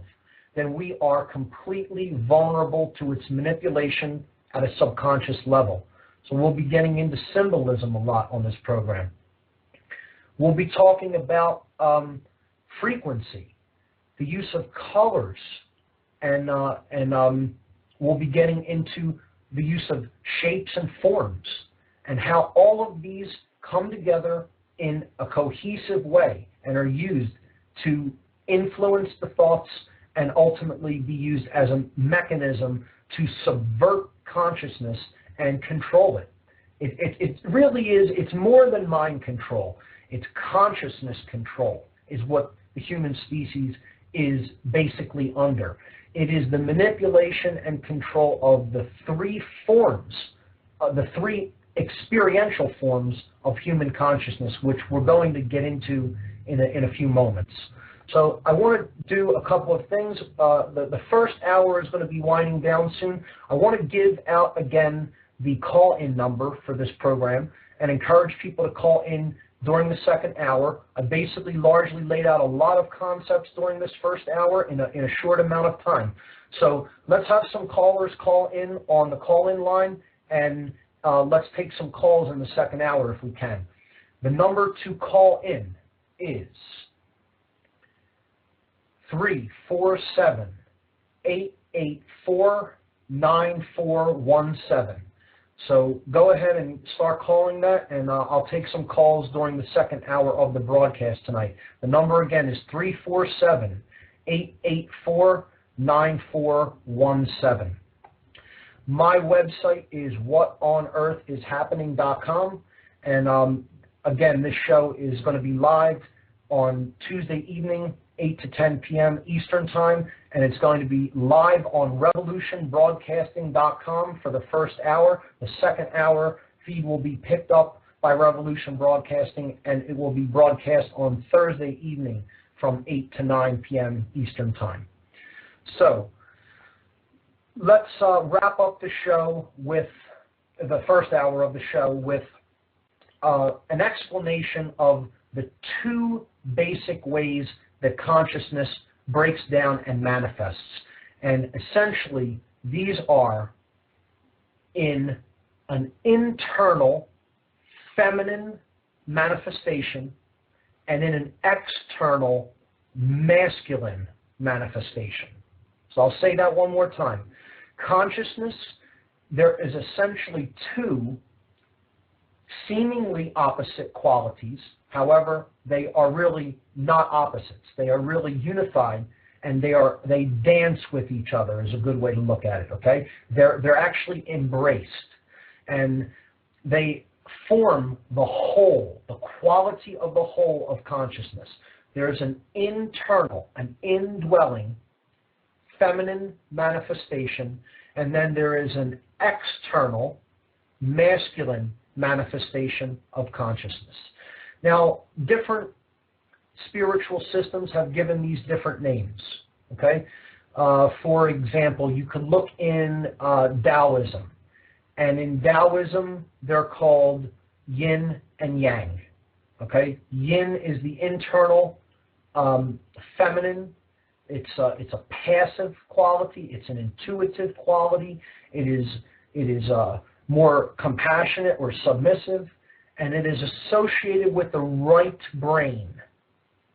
then we are completely vulnerable to its manipulation at a subconscious level. So we'll be getting into symbolism a lot on this program. We'll be talking about frequency, the use of colors, and we'll be getting into the use of shapes and forms and how all of these come together in a cohesive way and are used to influence the thoughts and ultimately be used as a mechanism to subvert consciousness and control it. It really is, it's more than mind control. It's consciousness control is what the human species is basically under. It is the manipulation and control of the three forms, the three experiential forms of human consciousness, which we're going to get into in a few moments. So I want to do a couple of things. The first hour is going to be winding down soon. I want to give out again the call-in number for this program and encourage people to call in during the second hour. I basically largely laid out a lot of concepts during this first hour in a short amount of time. So let's have some callers call in on the call-in line, and let's take some calls in the second hour if we can. The number to call in is 347-884-9417. So go ahead and start calling that, and I'll take some calls during the second hour of the broadcast tonight. The number again is 347-884-9417. My website is whatonearthishappening.com, and again, this show is going to be live on Tuesday evening, 8 to 10 p.m. Eastern Time, and it's going to be live on revolutionbroadcasting.com for the first hour. The second hour feed will be picked up by Revolution Broadcasting, and it will be broadcast on Thursday evening from 8 to 9 p.m. Eastern Time. So let's wrap up the show with the first hour of the show with an explanation of the two basic ways that consciousness breaks down and manifests. And essentially, these are in an internal feminine manifestation and in an external masculine manifestation. So I'll say that one more time. Consciousness, there is essentially two seemingly opposite qualities. However, they are really not opposites. They are really unified, and they dance with each other is a good way to look at it, okay? They're actually embraced, and they form the whole, the quality of the whole of consciousness. There's an internal, an indwelling feminine manifestation, and then there is an external masculine manifestation of consciousness. Now, different spiritual systems have given these different names, okay? For example, you can look in Taoism, and in Taoism, they're called yin and yang, okay? Yin is the internal feminine. It's a passive quality. It's an intuitive quality. It is more compassionate or submissive, and it is associated with the right brain.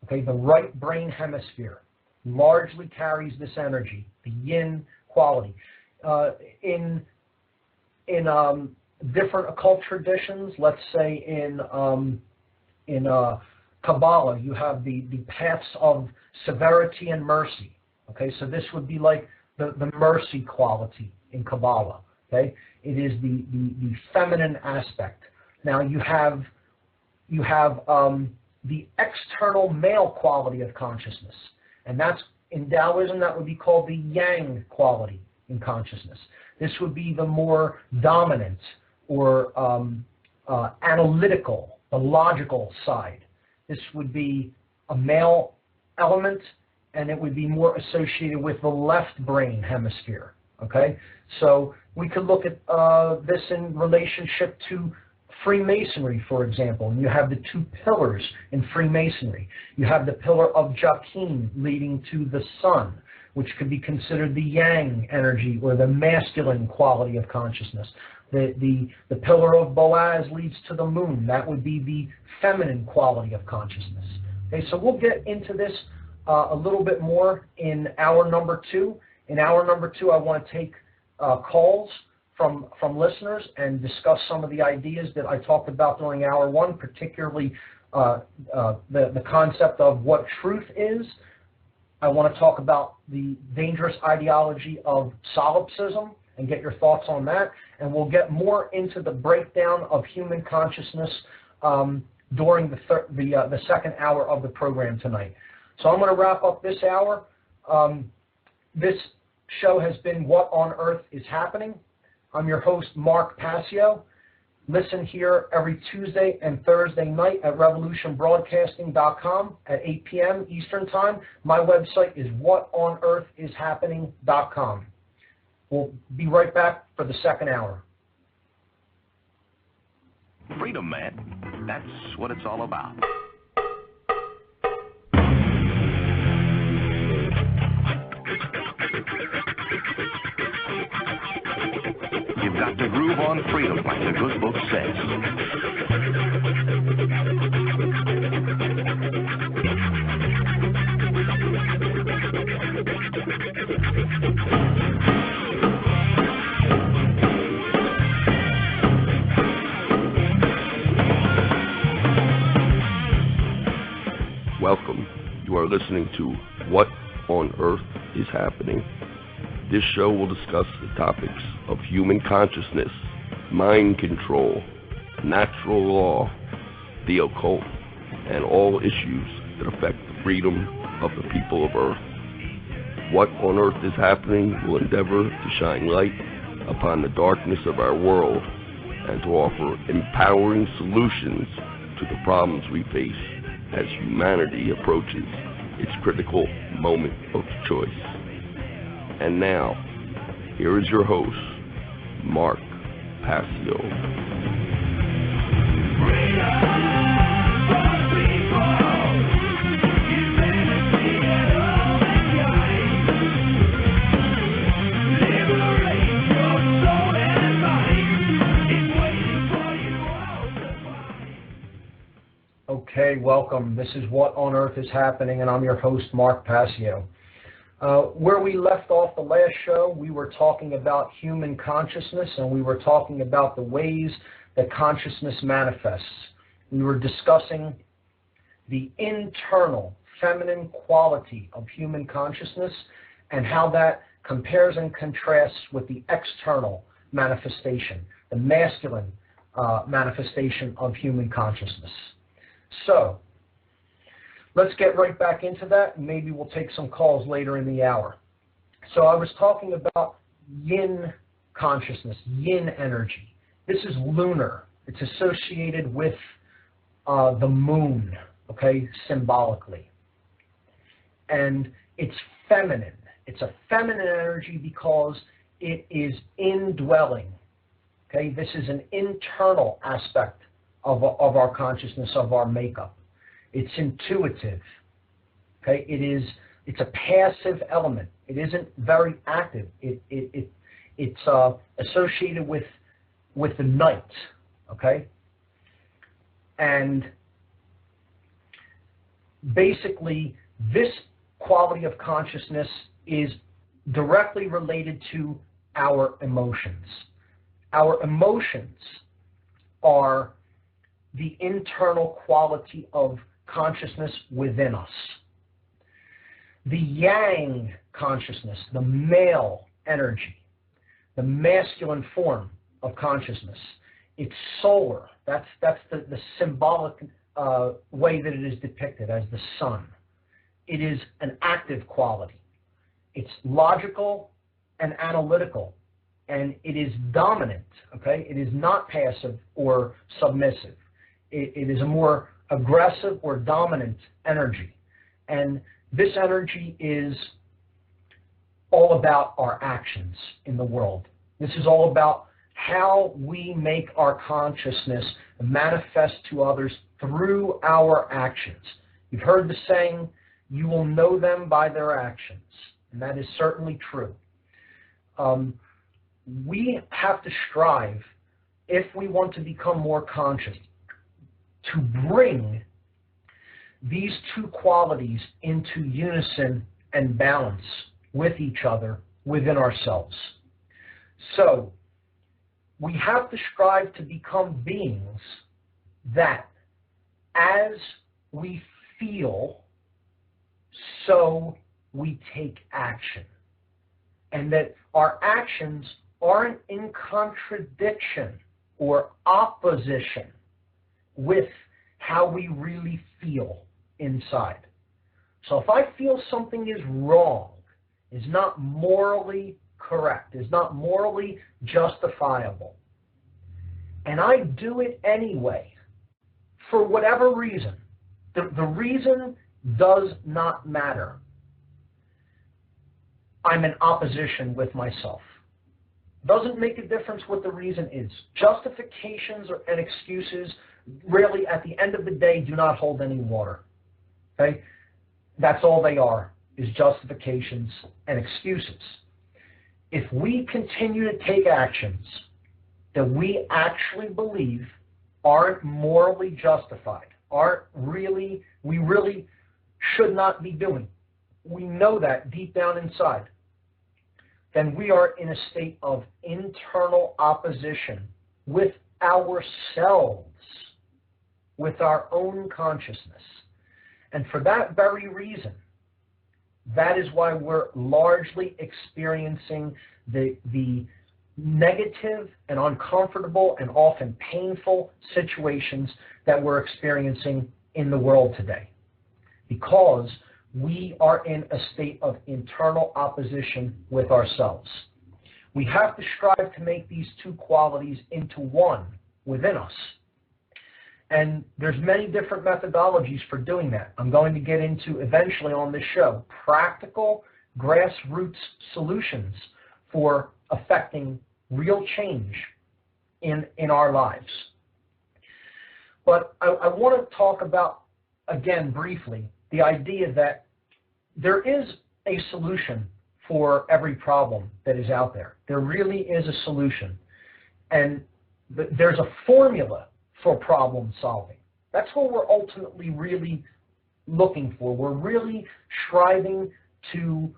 Okay, the right brain hemisphere largely carries this energy, the yin quality. In different occult traditions, let's say in Kabbalah, you have the paths of severity and mercy. Okay, so this would be like the mercy quality in Kabbalah. Okay, it is the feminine aspect. Now you have the external male quality of consciousness, and that's in Taoism that would be called the yang quality in consciousness. This would be the more dominant or analytical, the logical side. This would be a male element, and it would be more associated with the left brain hemisphere. Okay, so we could look at this in relationship to Freemasonry, for example, and you have the two pillars in Freemasonry. You have the pillar of Jachin leading to the sun, which could be considered the yang energy or the masculine quality of consciousness. The pillar of Boaz leads to the moon. That would be the feminine quality of consciousness. Okay, so we'll get into this a little bit more in hour number 2. In hour number 2, I want to take calls from listeners and discuss some of the ideas that I talked about during hour 1, particularly the concept of what truth is. I want to talk about the dangerous ideology of solipsism and get your thoughts on that. And we'll get more into the breakdown of human consciousness during the second hour of the program tonight. So I'm going to wrap up this hour. This show has been What on Earth is Happening. I'm your host, Mark Passio. Listen here every Tuesday and Thursday night at revolutionbroadcasting.com at 8 p.m. Eastern Time. My website is whatonearthishappening.com. We'll be right back for the second hour. Freedom, man. That's what it's all about. You've got to groove on freedom, like the good book says. Welcome. You are listening to What on Earth is Happening. This show will discuss the topics of human consciousness, mind control, natural law, the occult, and all issues that affect the freedom of the people of Earth. What on Earth is Happening will endeavor to shine light upon the darkness of our world and to offer empowering solutions to the problems we face as humanity approaches its critical moment of choice. And now, here is your host, Mark Passio. Okay, welcome. This is What on Earth is Happening, and I'm your host, Mark Passio. Where we left off the last show, we were talking about human consciousness, and we were talking about the ways that consciousness manifests. We were discussing the internal feminine quality of human consciousness and how that compares and contrasts with the external manifestation, the masculine manifestation of human consciousness. So, let's get right back into that, and maybe we'll take some calls later in the hour. So I was talking about yin consciousness, yin energy. This is lunar. It's associated with the moon, okay, symbolically. And it's feminine. It's a feminine energy because it is indwelling. Okay, this is an internal aspect of our consciousnness, of our makeup. It's intuitive. Okay, it's a passive element. It isn't very active. It's associated with the night. Okay, and basically this quality of consciousness is directly related to our emotions. Our emotions are the internal quality of consciousness within us. The yang consciousness, the male energy, the masculine form of consciousness, it's solar. That's the symbolic way that it is depicted, as the sun. It is an active quality. It's logical and analytical, and it is dominant. Okay, it is not passive or submissive. It is a more aggressive or dominant energy. And this energy is all about our actions in the world. This is all about how we make our consciousness manifest to others through our actions. You've heard the saying, you will know them by their actions. And that is certainly true. We have to strive, if we want to become more conscious, to bring these two qualities into unison and balance with each other within ourselves. So, we have to strive to become beings that, as we feel, so we take action. And that our actions aren't in contradiction or opposition with how we really feel inside. So if I feel something is wrong, is not morally correct, is not morally justifiable, and I do it anyway, for whatever reason. The reason does not matter. I'm in opposition with myself. Doesn't make a difference what the reason is. Justifications and excuses really, at the end of the day, do not hold any water. Okay? That's all they are, is justifications and excuses. If we continue to take actions that we actually believe aren't morally justified, we really should not be doing, we know that deep down inside, then we are in a state of internal opposition with ourselves, with our own consciousness. And for that very reason, that is why we're largely experiencing the negative and uncomfortable and often painful situations that we're experiencing in the world today. Because we are in a state of internal opposition with ourselves. We have to strive to make these two qualities into one within us. And there's many different methodologies for doing that. I'm going to get into eventually on this show practical grassroots solutions for affecting real change in our lives. But I want to talk about, again, briefly, the idea that there is a solution for every problem that is out there. There really is a solution. And there's a formula for problem solving. That's what we're ultimately really looking for. We're really striving to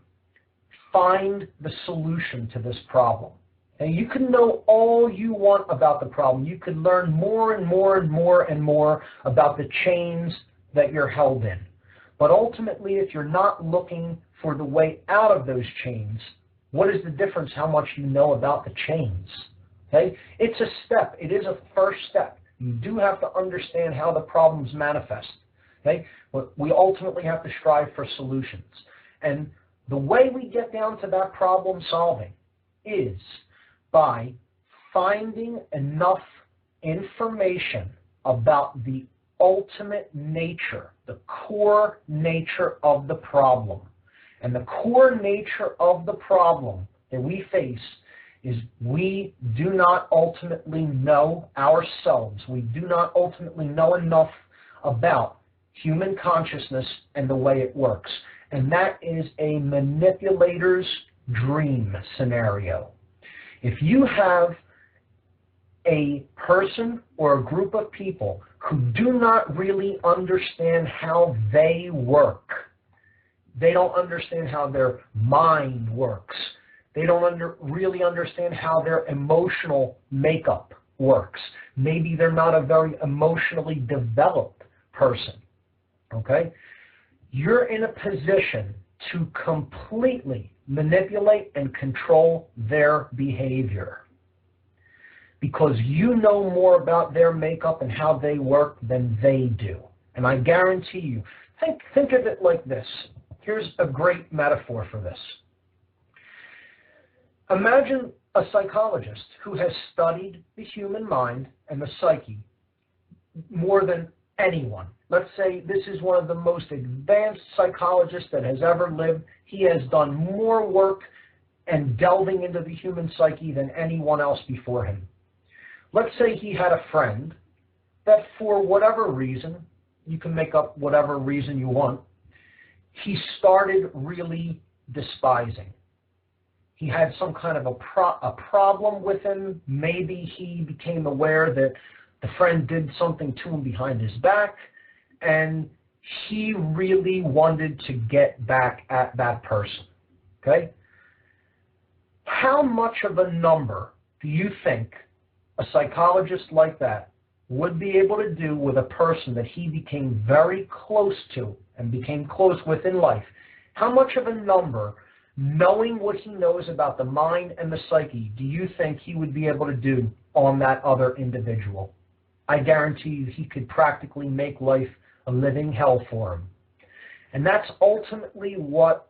find the solution to this problem. And you can know all you want about the problem. You can learn more and more and more and more about the chains that you're held in. But ultimately, if you're not looking for the way out of those chains, what is the difference how much you know about the chains? Okay? It's a step. It is a first step. You do have to understand how the problems manifest. Okay? But we ultimately have to strive for solutions. And the way we get down to that problem solving is by finding enough information about the ultimate nature, the core nature of the problem. And the core nature of the problem that we face is we do not ultimately know ourselves. We do not ultimately know enough about human consciousness and the way it works. And that is a manipulator's dream scenario. If you have a person or a group of people who do not really understand how they work, they don't understand how their mind works, they don't really understand how their emotional makeup works. Maybe they're not a very emotionally developed person, okay? You're in a position to completely manipulate and control their behavior because you know more about their makeup and how they work than they do. And I guarantee you, think of it like this. Here's a great metaphor for this. Imagine a psychologist who has studied the human mind and the psyche more than anyone. Let's say this is one of the most advanced psychologists that has ever lived. He has done more work and delving into the human psyche than anyone else before him. Let's say he had a friend that for whatever reason, you can make up whatever reason you want, he started really despising. He had some kind of a problem with him. Maybe he became aware that the friend did something to him behind his back, and he really wanted to get back at that person, okay? How much of a number do you think a psychologist like that would be able to do with a person that he became very close to and became close with in life? How much of a number, knowing what he knows about the mind and the psyche, do you think he would be able to do on that other individual? I guarantee you he could practically make life a living hell for him. And that's ultimately what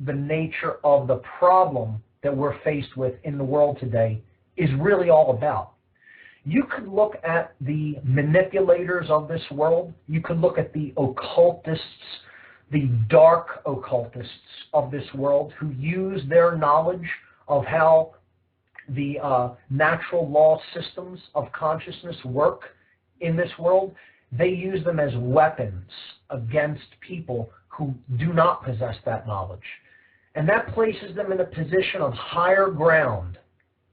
the nature of the problem that we're faced with in the world today is really all about. You could look at the manipulators of this world. You could look at the occultists, the dark occultists of this world who use their knowledge of how the natural law systems of consciousness work in this world. They use them as weapons against people who do not possess that knowledge. And that places them in a position of higher ground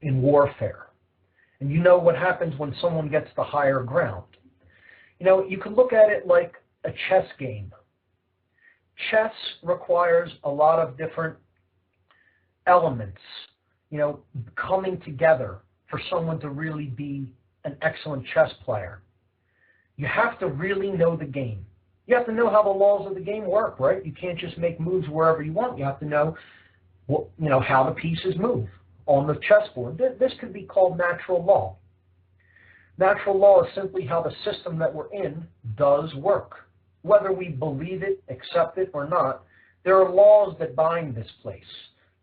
in warfare. And you know what happens when someone gets the higher ground. You know, you can look at it like a chess game. Chess requires a lot of different elements, you know, coming together for someone to really be an excellent chess player. You have to really know the game. You have to know how the laws of the game work, right? You can't just make moves wherever you want. You have to know, what, you know, how the pieces move on the chessboard. This could be called natural law. Natural law is simply how the system that we're in does work. Whether we believe it, accept it, or not, there are laws that bind this place,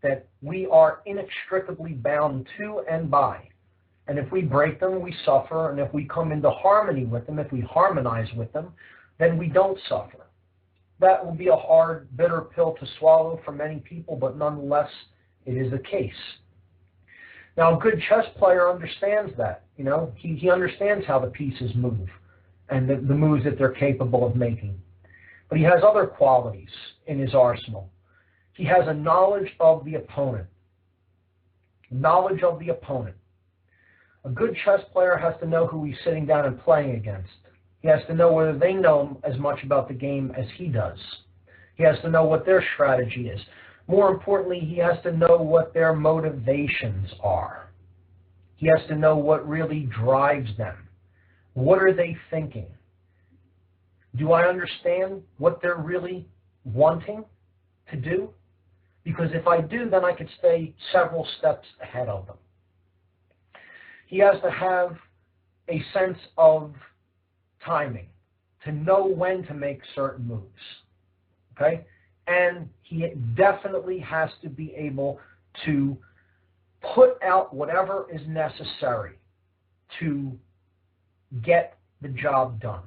that we are inextricably bound to and by. And if we break them, we suffer, and if we come into harmony with them, if we harmonize with them, then we don't suffer. That will be a hard, bitter pill to swallow for many people, but nonetheless, it is the case. Now, a good chess player understands that. You know, he understands how the pieces move and the moves that they're capable of making. But he has other qualities in his arsenal. He has a knowledge of the opponent. Knowledge of the opponent. A good chess player has to know who he's sitting down and playing against. He has to know whether they know as much about the game as he does. He has to know what their strategy is. More importantly, he has to know what their motivations are. He has to know what really drives them. What are they thinking? Do I understand what they're really wanting to do? Because if I do, then I could stay several steps ahead of them. He has to have a sense of timing, to know when to make certain moves. Okay? And he definitely has to be able to put out whatever is necessary to get the job done.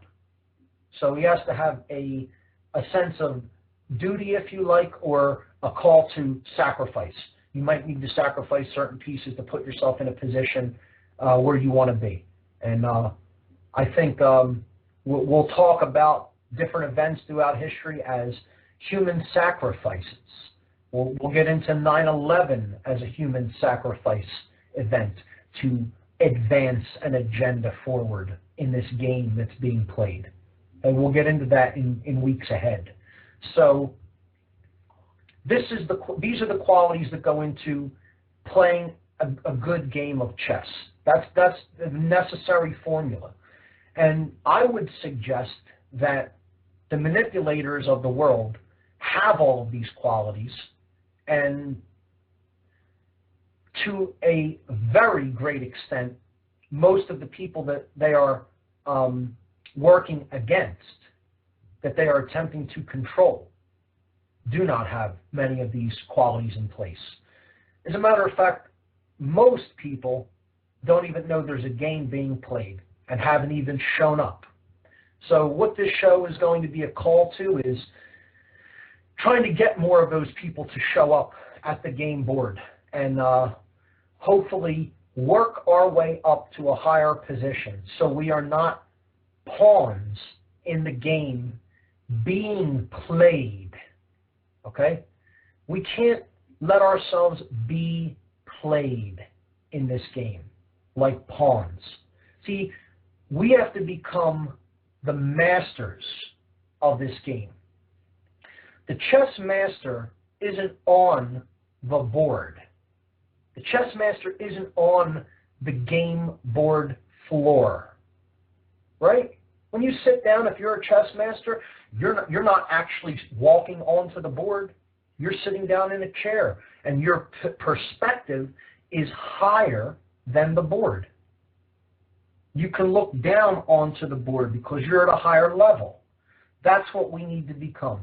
So he has to have a sense of duty, if you like, or a call to sacrifice. You might need to sacrifice certain pieces to put yourself in a position where you want to be. And I think we'll talk about different events throughout history as human sacrifices. We'll get into 9/11 as a human sacrifice event to advance an agenda forward in this game that's being played. And we'll get into that in weeks ahead. So these are the qualities that go into playing a good game of chess. That's the necessary formula. And I would suggest that the manipulators of the world have all of these qualities, and to a very great extent, most of the people that they are working against, that they are attempting to control, do not have many of these qualities in place. As a matter of fact, most people don't even know there's a game being played and haven't even shown up. So what this show is going to be a call to is trying to get more of those people to show up at the game board and hopefully work our way up to a higher position so we are not pawns in the game being played. Okay? We can't let ourselves be played in this game like pawns. See, we have to become the masters of this game. The chess master isn't on the board. The chess master isn't on the game board floor. Right? When you sit down, if you're a chess master, you're not actually walking onto the board. You're sitting down in a chair, and your perspective is higher than the board. You can look down onto the board because you're at a higher level. That's what we need to become.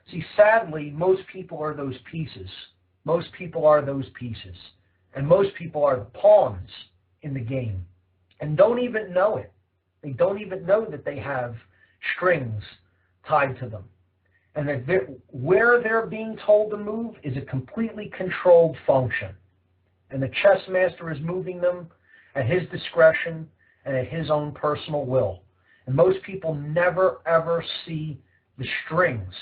See, sadly, most people are those pieces. Most people are those pieces. And most people are the pawns in the game. and don't even know it. They don't even know that they have strings tied to them. And that where they're being told to move is a completely controlled function. And the chess master is moving them at his discretion and at his own personal will. And most people never, ever see the strings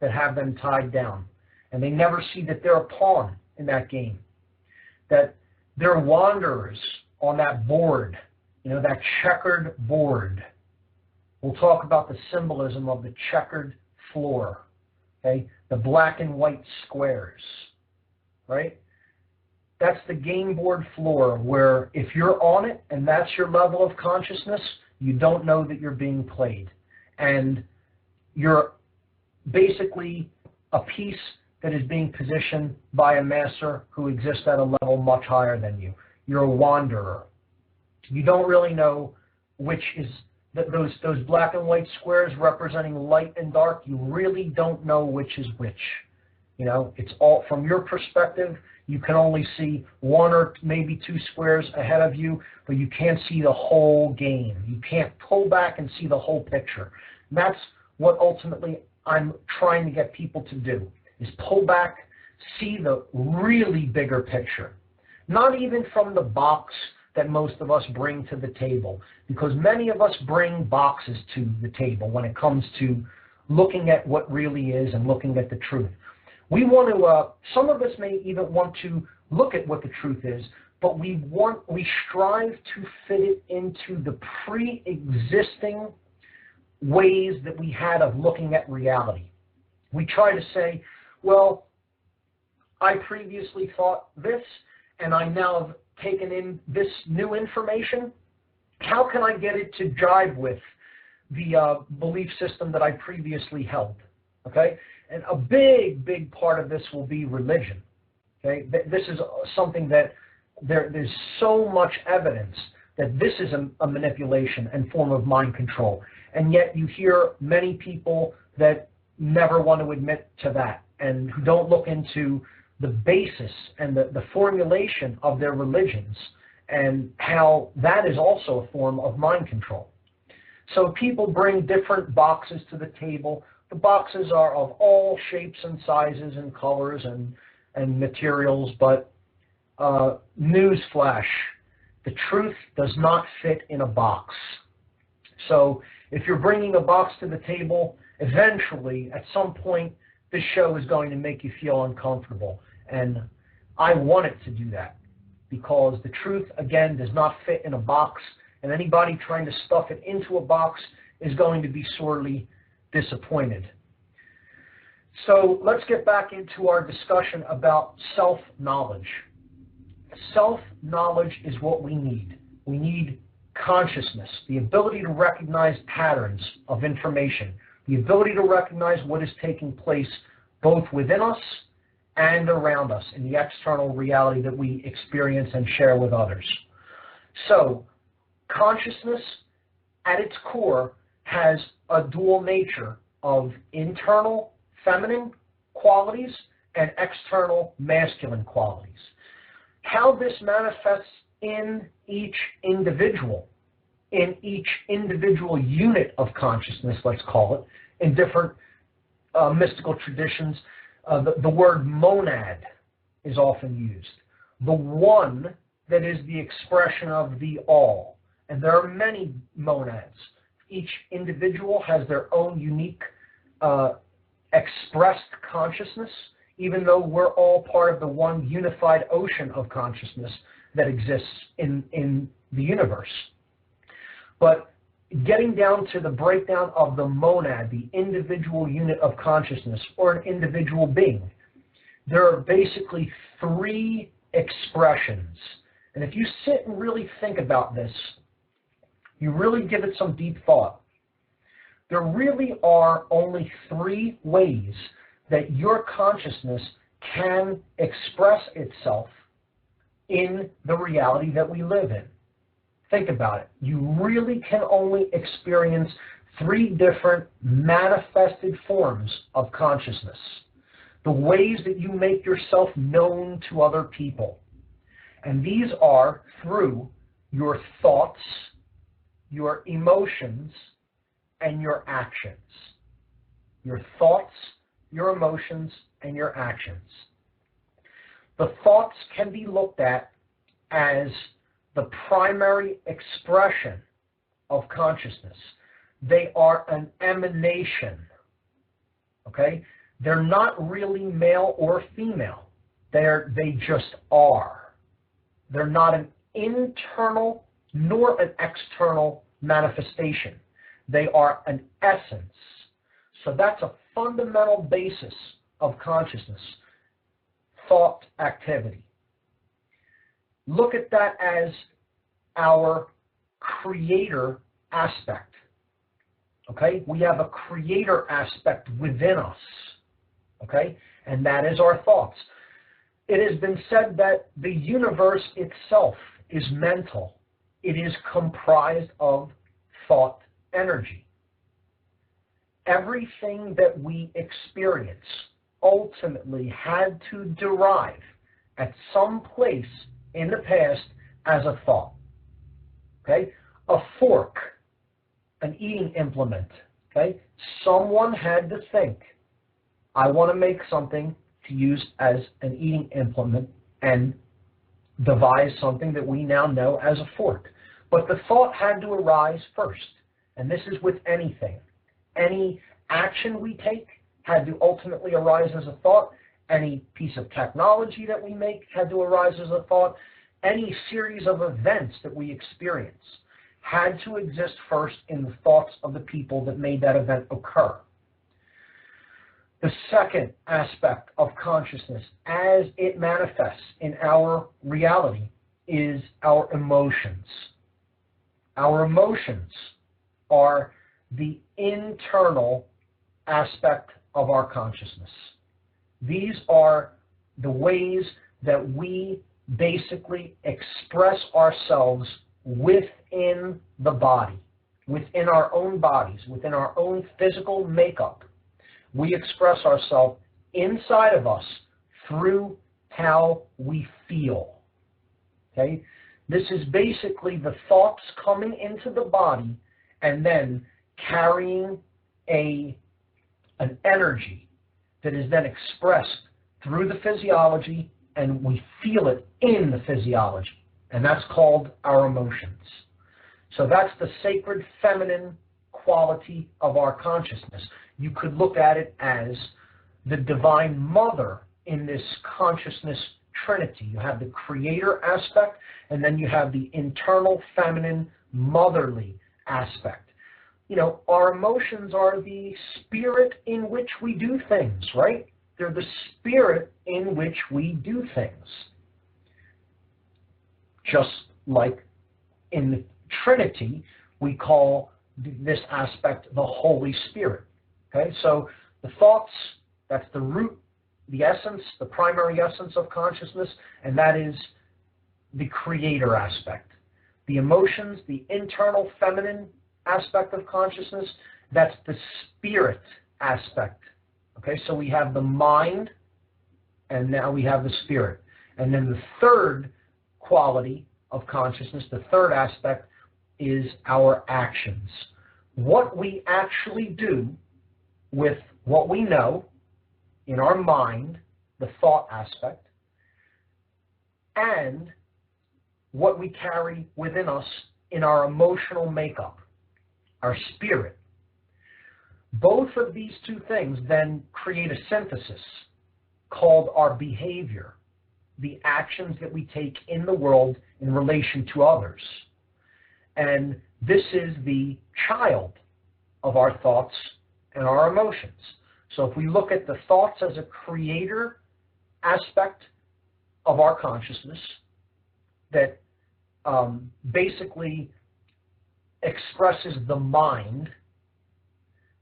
that have them tied down. And they never see that they're a pawn in that game, that they're wanderers on that board, that checkered board. We'll talk about the symbolism of the checkered floor, okay? The black and white squares, right? That's the game board floor where if you're on it and that's your level of consciousness, you don't know that you're being played. And you're basically a piece that is being positioned by a master who exists at a level much higher than you. You're a wanderer. You don't really know which is those black and white squares representing light and dark. You really don't know which is which. It's all from your perspective. You can only see one or maybe two squares ahead of you, but you can't see the whole game. You can't pull back and see the whole picture. And that's what ultimately I'm trying to get people to do, is pull back, see the really bigger picture. Not even from the box that most of us bring to the table, because many of us bring boxes to the table when it comes to looking at what really is and looking at the truth. We want to, some of us may even want to look at what the truth is, but we strive to fit it into the pre-existing ways that we had of looking at reality. We try to say, well, I previously thought this, and I now have taken in this new information. How can I get it to jive with the belief system that I previously held? Okay? And a big, big part of this will be religion. Okay? This is something that there's so much evidence that this is a manipulation and form of mind control. And yet you hear many people that never want to admit to that and who don't look into the basis and the formulation of their religions and how that is also a form of mind control. So people bring different boxes to the table. The boxes are of all shapes and sizes and colors and materials, but newsflash, the truth does not fit in a box. So if you're bringing a box to the table, eventually, at some point, this show is going to make you feel uncomfortable. And I want it to do that because the truth, again, does not fit in a box. And anybody trying to stuff it into a box is going to be sorely disappointed. So let's get back into our discussion about self-knowledge. Self-knowledge is what we need. We need consciousness, the ability to recognize patterns of information, the ability to recognize what is taking place both within us and around us in the external reality that we experience and share with others. So, consciousness at its core has a dual nature of internal feminine qualities and external masculine qualities. How this manifests in each individual unit of consciousness, let's call it, in different mystical traditions, the word monad is often used. The one that is the expression of the all. And there are many monads. Each individual has their own unique expressed consciousness, even though we're all part of the one unified ocean of consciousness that exists in the universe. But getting down to the breakdown of the monad, the individual unit of consciousness, or an individual being, there are basically three expressions. And if you sit and really think about this, you really give it some deep thought, there really are only three ways that your consciousness can express itself in the reality that we live in. Think about it. You really can only experience three different manifested forms of consciousness. The ways that you make yourself known to other people. And these are through your thoughts, your emotions, and your actions. Your thoughts, your emotions, and your actions. The thoughts can be looked at as the primary expression of consciousness. They are an emanation. Okay? They're not really male or female. They just are. They're not an internal nor an external manifestation. They are an essence. So that's a fundamental basis of consciousness, thought activity. Look at that as our creator aspect. Okay? We have a creator aspect within us. Okay? And that is our thoughts. It has been said that the universe itself is mental. It is comprised of thought energy. Everything that we experience ultimately had to derive at some place in the past as a thought. Okay? A fork, an eating implement. Okay? Someone had to think, I want to make something to use as an eating implement, and devise something that we now know as a fork. But the thought had to arise first. And this is with anything. Any action we take had to ultimately arise as a thought. Any piece of technology that we make had to arise as a thought. Any series of events that we experience had to exist first in the thoughts of the people that made that event occur. The second aspect of consciousness, as it manifests in our reality, is our emotions. Our emotions are the internal aspect of our consciousness. These are the ways that we basically express ourselves within the body, within our own bodies, within our own physical makeup. We express ourselves inside of us through how we feel. Okay? This is basically the thoughts coming into the body and then carrying an energy that is then expressed through the physiology, and we feel it in the physiology. And that's called our emotions. So that's the sacred feminine quality of our consciousness. You could look at it as the divine mother in this consciousness trinity. You have the creator aspect, and then you have the internal feminine motherly aspect. You know, our emotions are the spirit in which we do things, right? They're the spirit in which we do things. Just like in the Trinity, we call this aspect the Holy Spirit. Okay, so the thoughts, that's the root, the essence, the primary essence of consciousness, and that is the creator aspect. The emotions, the internal feminine aspect of consciousness, that's the spirit aspect. Okay, so we have the mind, and now we have the spirit. And then the third quality of consciousness, the third aspect, is our actions. What we actually do with what we know in our mind, the thought aspect, and what we carry within us in our emotional makeup, our spirit. Both of these two things then create a synthesis called our behavior, the actions that we take in the world in relation to others. And this is the child of our thoughts and our emotions. So if we look at the thoughts as a creator aspect of our consciousness that basically expresses the mind,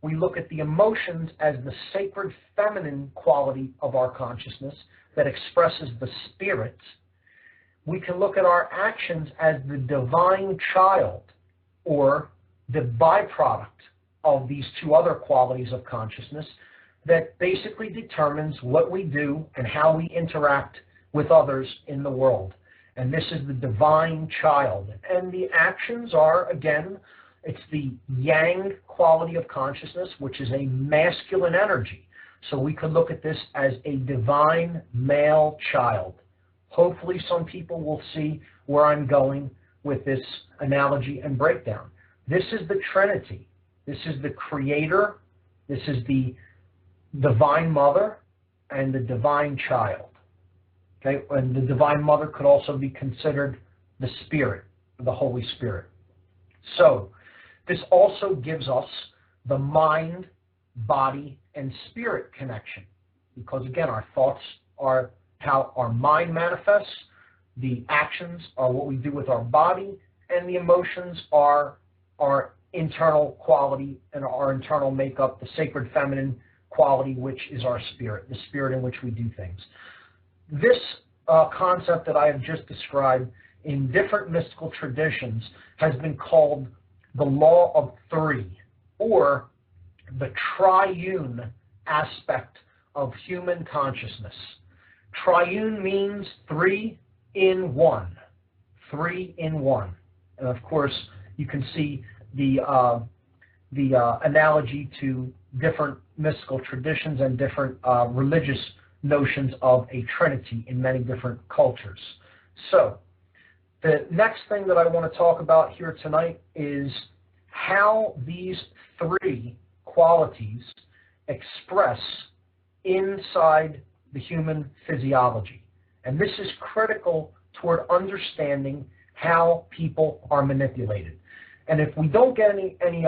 we look at the emotions as the sacred feminine quality of our consciousness that expresses the spirit. We can look at our actions as the divine child, or the byproduct of these two other qualities of consciousness that basically determines what we do and how we interact with others in the world. And this is the divine child. And the actions are, again, it's the yang quality of consciousness, which is a masculine energy. So we could look at this as a divine male child. Hopefully some people will see where I'm going with this analogy and breakdown. This is the Trinity. This is the Creator. This is the Divine Mother and the Divine Child. Okay, and the Divine Mother could also be considered the Spirit, the Holy Spirit. So this also gives us the mind, body, and spirit connection. Because again, our thoughts are how our mind manifests, the actions are what we do with our body, and the emotions are our internal quality and our internal makeup, the sacred feminine quality, which is our spirit, the spirit in which we do things. This concept that I have just described in different mystical traditions has been called the law of three, or the triune aspect of human consciousness. Triune means three in one. Three in one. And of course, you can see the analogy to different mystical traditions and different religious notions of a trinity in many different cultures. So, the next thing that I want to talk about here tonight is how these three qualities express inside the human physiology. And this is critical toward understanding how people are manipulated. And if we don't get any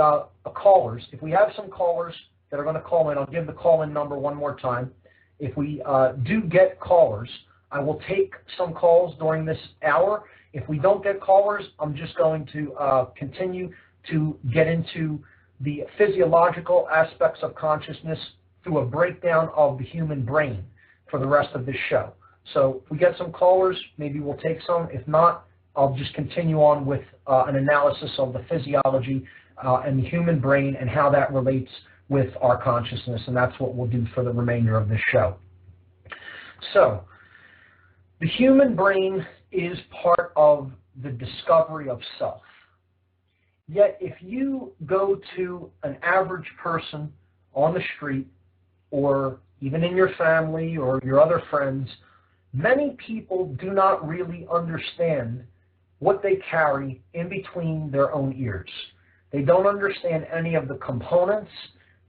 callers, if we have some callers that are going to call in, I'll give the call-in number one more time. If we do get callers, I will take some calls during this hour. If we don't get callers, I'm just going to continue to get into the physiological aspects of consciousness through a breakdown of the human brain for the rest of this show. So if we get some callers, maybe we'll take some. If not, I'll just continue on with an analysis of the physiology and the human brain and how that relates with our consciousness, and that's what we'll do for the remainder of this show. So, the human brain is part of the discovery of self. Yet, if you go to an average person on the street, or even in your family or your other friends, many people do not really understand what they carry in between their own ears. They don't understand any of the components.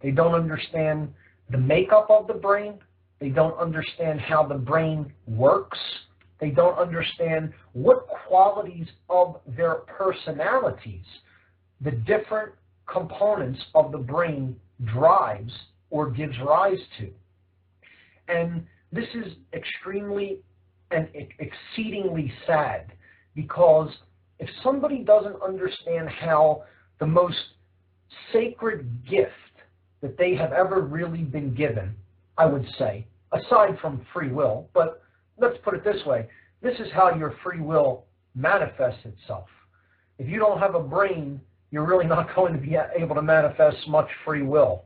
They don't understand the makeup of the brain. They don't understand how the brain works. They don't understand what qualities of their personalities the different components of the brain drives or gives rise to. And this is extremely and exceedingly sad, because if somebody doesn't understand how the most sacred gift that they have ever really been given, I would say, aside from free will, but let's put it this way, this is how your free will manifests itself. If you don't have a brain, you're really not going to be able to manifest much free will.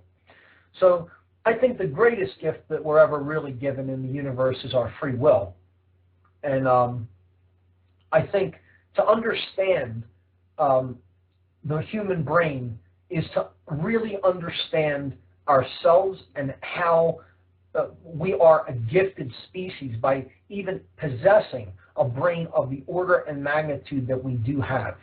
So I think the greatest gift that we're ever really given in the universe is our free will. And I think to understand the human brain is to really understand ourselves and how we are a gifted species by even possessing a brain of the order and magnitude that we do have.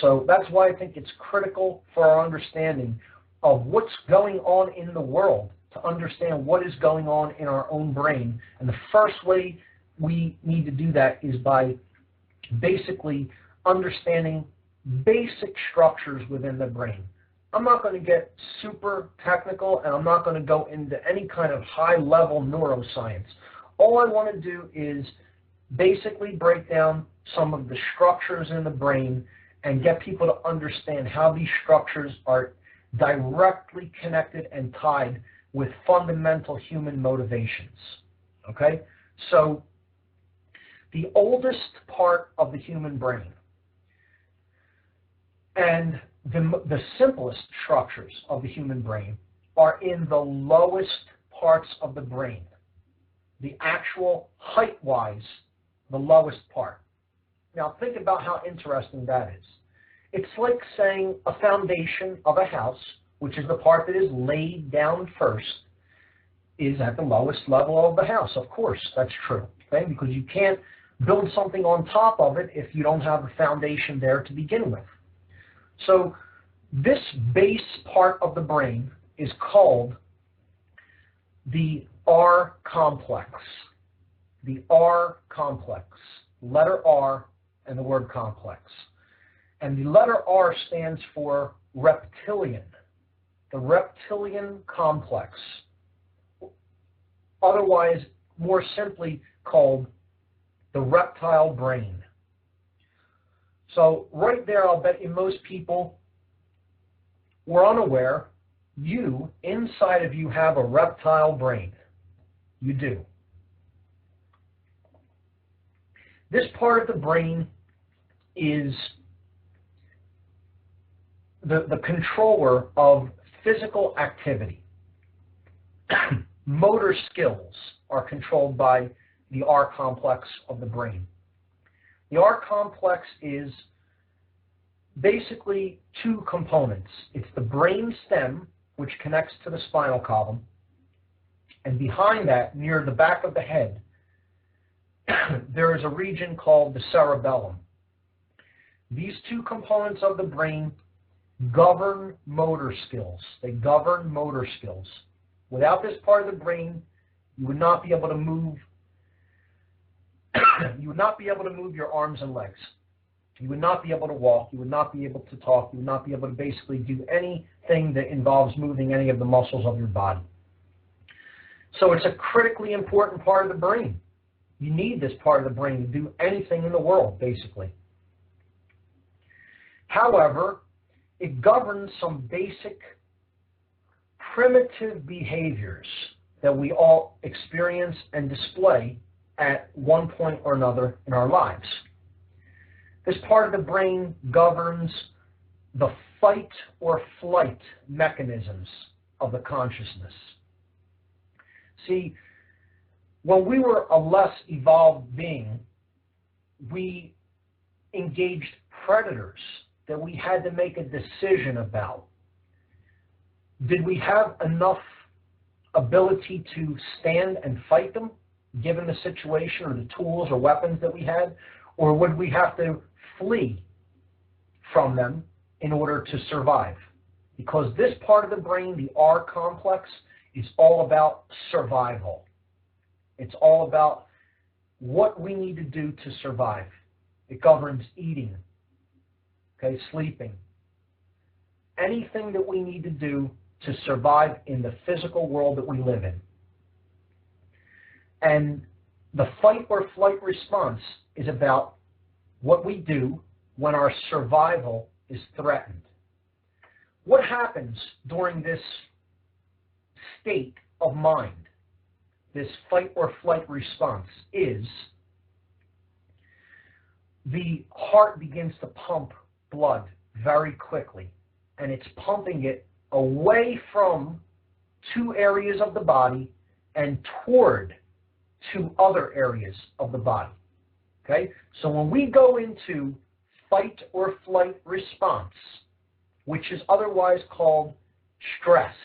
So that's why I think it's critical for our understanding of what's going on in the world, to understand what is going on in our own brain. And the first way we need to do that is by basically understanding basic structures within the brain. I'm not going to get super technical, and I'm not going to go into any kind of high-level neuroscience. All I want to do is basically break down some of the structures in the brain and get people to understand how these structures are directly connected and tied with fundamental human motivations. Okay? So, the oldest part of the human brain and the simplest structures of the human brain are in the lowest parts of the brain. The actual height-wise, the lowest part. Now think about how interesting that is. It's like saying a foundation of a house, which is the part that is laid down first, is at the lowest level of the house. Of course, that's true, okay? Because you can't build something on top of it if you don't have a foundation there to begin with. So this base part of the brain is called the R complex. The R complex. Letter R and the word complex. And the letter R stands for reptilian. The reptilian complex. Otherwise, more simply called the reptile brain. So right there, I'll bet you most people were unaware you, inside of you, have a reptile brain. You do. This part of the brain is the controller of physical activity. Motor skills are controlled by the R complex of the brain. The R complex is basically two components. It's the brain stem, which connects to the spinal column, and behind that, near the back of the head, there is a region called the cerebellum. These two components of the brain govern motor skills. They govern motor skills. Without this part of the brain, you would not be able to move. You would not be able to move your arms and legs. You would not be able to walk. You would not be able to talk. You would not be able to basically do anything that involves moving any of the muscles of your body. So it's a critically important part of the brain. You need this part of the brain to do anything in the world, basically. However, it governs some basic primitive behaviors that we all experience and display at one point or another in our lives. This part of the brain governs the fight or flight mechanisms of the consciousness. See, when we were a less evolved being, we engaged predators that we had to make a decision about. Did we have enough ability to stand and fight them, given the situation or the tools or weapons that we had? Or would we have to flee from them in order to survive? Because this part of the brain, the R complex, is all about survival. It's all about what we need to do to survive. It governs eating, okay, sleeping, anything that we need to do to survive in the physical world that we live in. And the fight or flight response is about what we do when our survival is threatened. What happens during this state of mind, this fight or flight response, is the heart begins to pump blood very quickly, and it's pumping it away from two areas of the body and toward two other areas of the body. Okay? So when we go into fight or flight response, which is otherwise called stress,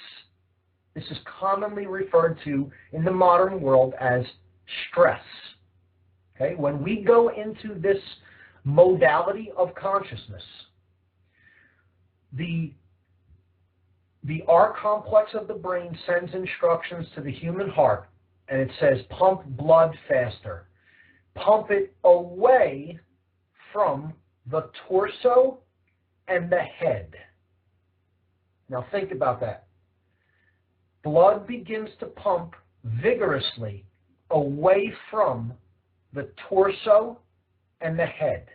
this is commonly referred to in the modern world as stress. Okay? When we go into this modality of consciousness, the R complex of the brain sends instructions to the human heart, and it says, pump blood faster. Pump it away from the torso and the head. Now think about that. Blood begins to pump vigorously away from the torso and the head.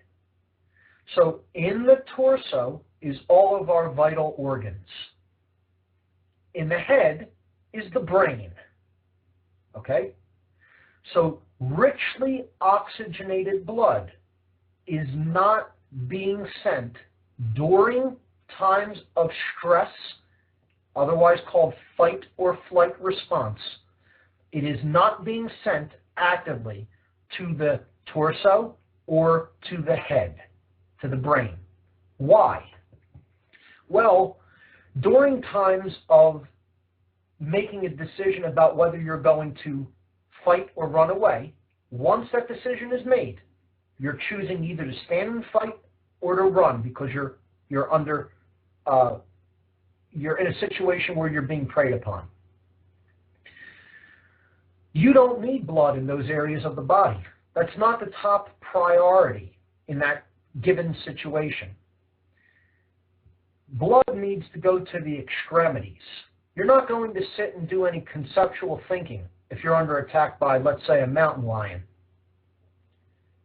So in the torso is all of our vital organs. In the head is the brain. Okay? So richly oxygenated blood is not being sent during times of stress, otherwise called fight or flight response. It is not being sent actively to the torso or to the head, to the brain. Why? Well, during times of making a decision about whether you're going to fight or run away, once that decision is made, you're choosing either to stand and fight or to run because you're in a situation where you're being preyed upon. You don't need blood in those areas of the body. That's not the top priority in that given situation. Blood needs to go to the extremities. You're not going to sit and do any conceptual thinking if you're under attack by, let's say, a mountain lion.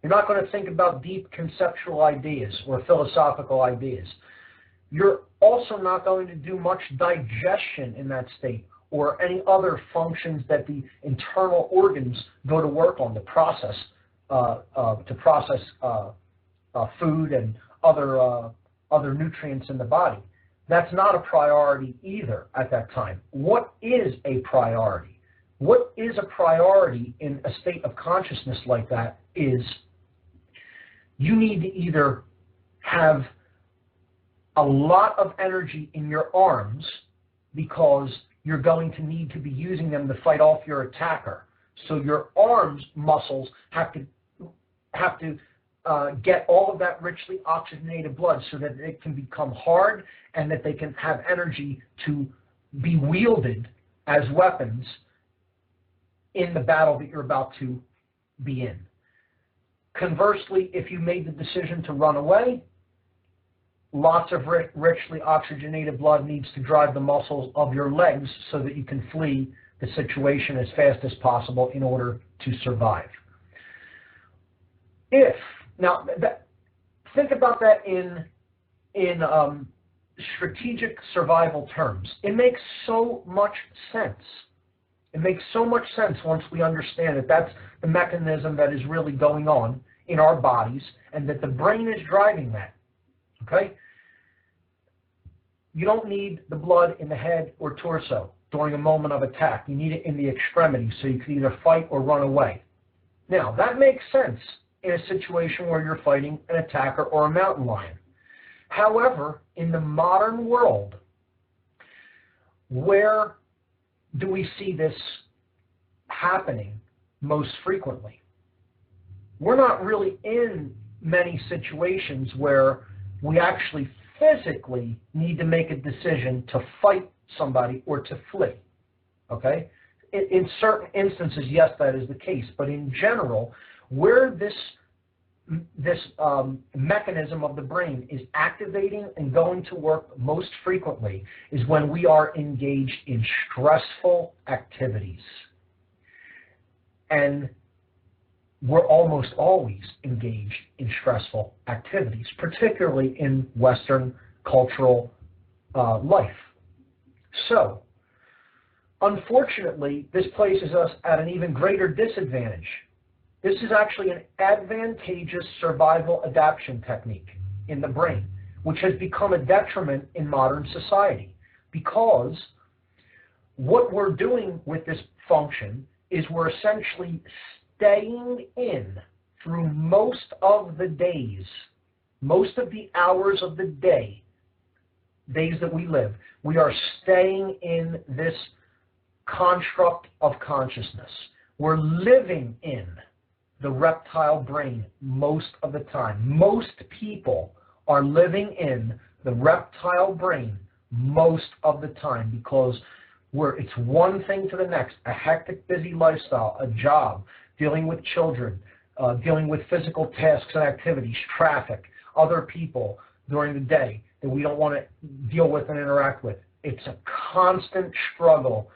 You're not going to think about deep conceptual ideas or philosophical ideas. You're also not going to do much digestion in that state or any other functions that the internal organs go to work on to process food and other nutrients in the body. That's not a priority either at that time. What is a priority? What is a priority in a state of consciousness like that is you need to either have a lot of energy in your arms because you're going to need to be using them to fight off your attacker. So your arms muscles have to get all of that richly oxygenated blood so that it can become hard and that they can have energy to be wielded as weapons in the battle that you're about to be in. Conversely, if you made the decision to run away, lots of richly oxygenated blood needs to drive the muscles of your legs so that you can flee the situation as fast as possible in order to survive. Think about that in strategic survival terms. It makes so much sense. It makes so much sense once we understand that that's the mechanism that is really going on in our bodies and that the brain is driving that. Okay? You don't need the blood in the head or torso during a moment of attack. You need it in the extremities so you can either fight or run away. Now, that makes sense in a situation where you're fighting an attacker or a mountain lion. However, in the modern world, where do we see this happening most frequently? We're not really in many situations where we actually physically need to make a decision to fight somebody or to flee. Okay? In certain instances, yes, that is the case. But in general, where this mechanism of the brain is activating and going to work most frequently is when we are engaged in stressful activities. And we're almost always engaged in stressful activities, particularly in Western cultural life. So, unfortunately, this places us at an even greater disadvantage. This is actually an advantageous survival adaptation technique in the brain, which has become a detriment in modern society, because what we're doing with this function is we're essentially staying in through most of the days, most of the hours of the days that we live. We are staying in this construct of consciousness. We're living in the reptile brain most of the time. Most people are living in the reptile brain most of the time because it's one thing to the next, a hectic, busy lifestyle, a job, dealing with children, dealing with physical tasks and activities, traffic, other people during the day that we don't want to deal with and interact with. It's a constant struggle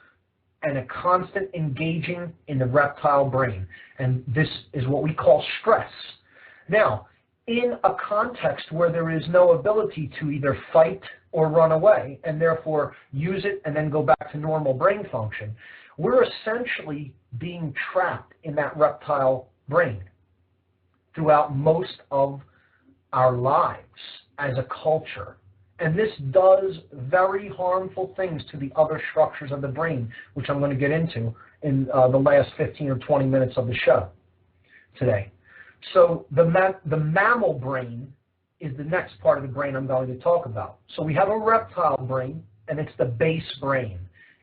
and a constant engaging in the reptile brain. And this is what we call stress. Now, in a context where there is no ability to either fight or run away, and therefore use it and then go back to normal brain function, we're essentially being trapped in that reptile brain throughout most of our lives as a culture. And this does very harmful things to the other structures of the brain, which I'm going to get into in the last 15 or 20 minutes of the show today. So the mammal brain is the next part of the brain I'm going to talk about. So we have a reptile brain, and it's the base brain,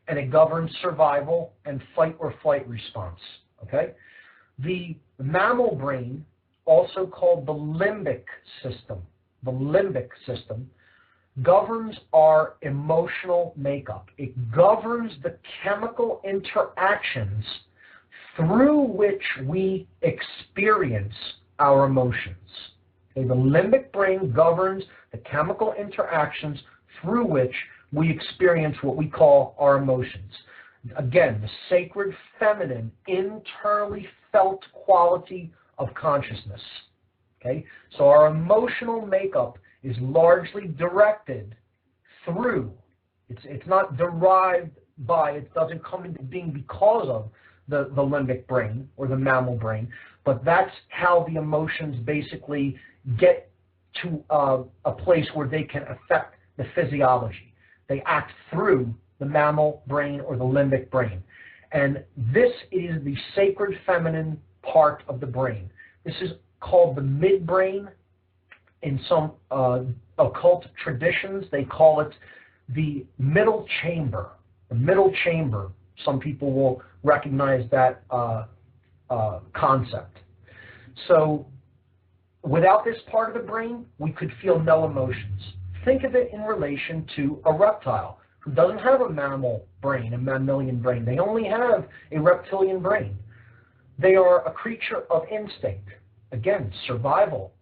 and it governs survival and fight or flight response. Okay? The mammal brain, also called the limbic system, governs our emotional makeup. It governs the chemical interactions through which we experience our emotions. Okay, the limbic brain governs the chemical interactions through which we experience what we call our emotions. Again, the sacred feminine, internally felt quality of consciousness. Okay? So our emotional makeup is largely directed through, it's not derived by, it doesn't come into being because of the limbic brain or the mammal brain, but that's how the emotions basically get to a place where they can affect the physiology. They act through the mammal brain or the limbic brain. And this is the sacred feminine part of the brain. This is called the midbrain. In some occult traditions, they call it the middle chamber. The middle chamber, some people will recognize that concept. So without this part of the brain, we could feel no emotions. Think of it in relation to a reptile who doesn't have a mammal brain, a mammalian brain. They only have a reptilian brain. They are a creature of instinct. Again, survival.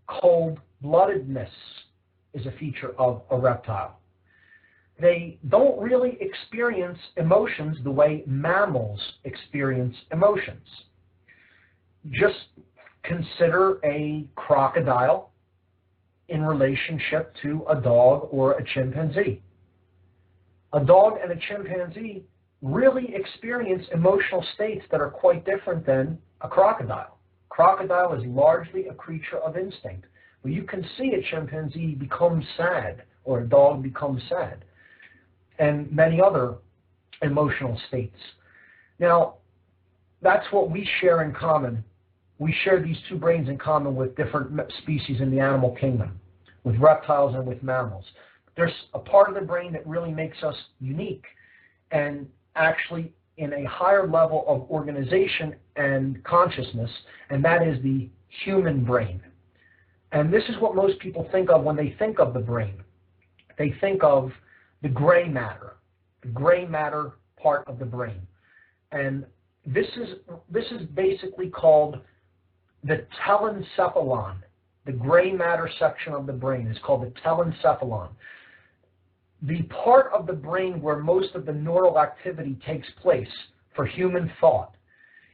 Cold-bloodedness is a feature of a reptile. They don't really experience emotions the way mammals experience emotions. Just consider a crocodile in relationship to a dog or a chimpanzee. A dog and a chimpanzee really experience emotional states that are quite different than a crocodile. Crocodile is largely a creature of instinct. But you can see a chimpanzee become sad or a dog become sad, and many other emotional states. Now, that's what we share in common. We share these two brains in common with different species in the animal kingdom, with reptiles and with mammals. There's a part of the brain that really makes us unique and actually in a higher level of organization and consciousness, and that is the human brain. And this is what most people think of when they think of the brain. They think of the gray matter part of the brain. And this is basically called the telencephalon. The gray matter section of the brain is called the telencephalon. The part of the brain where most of the neural activity takes place for human thought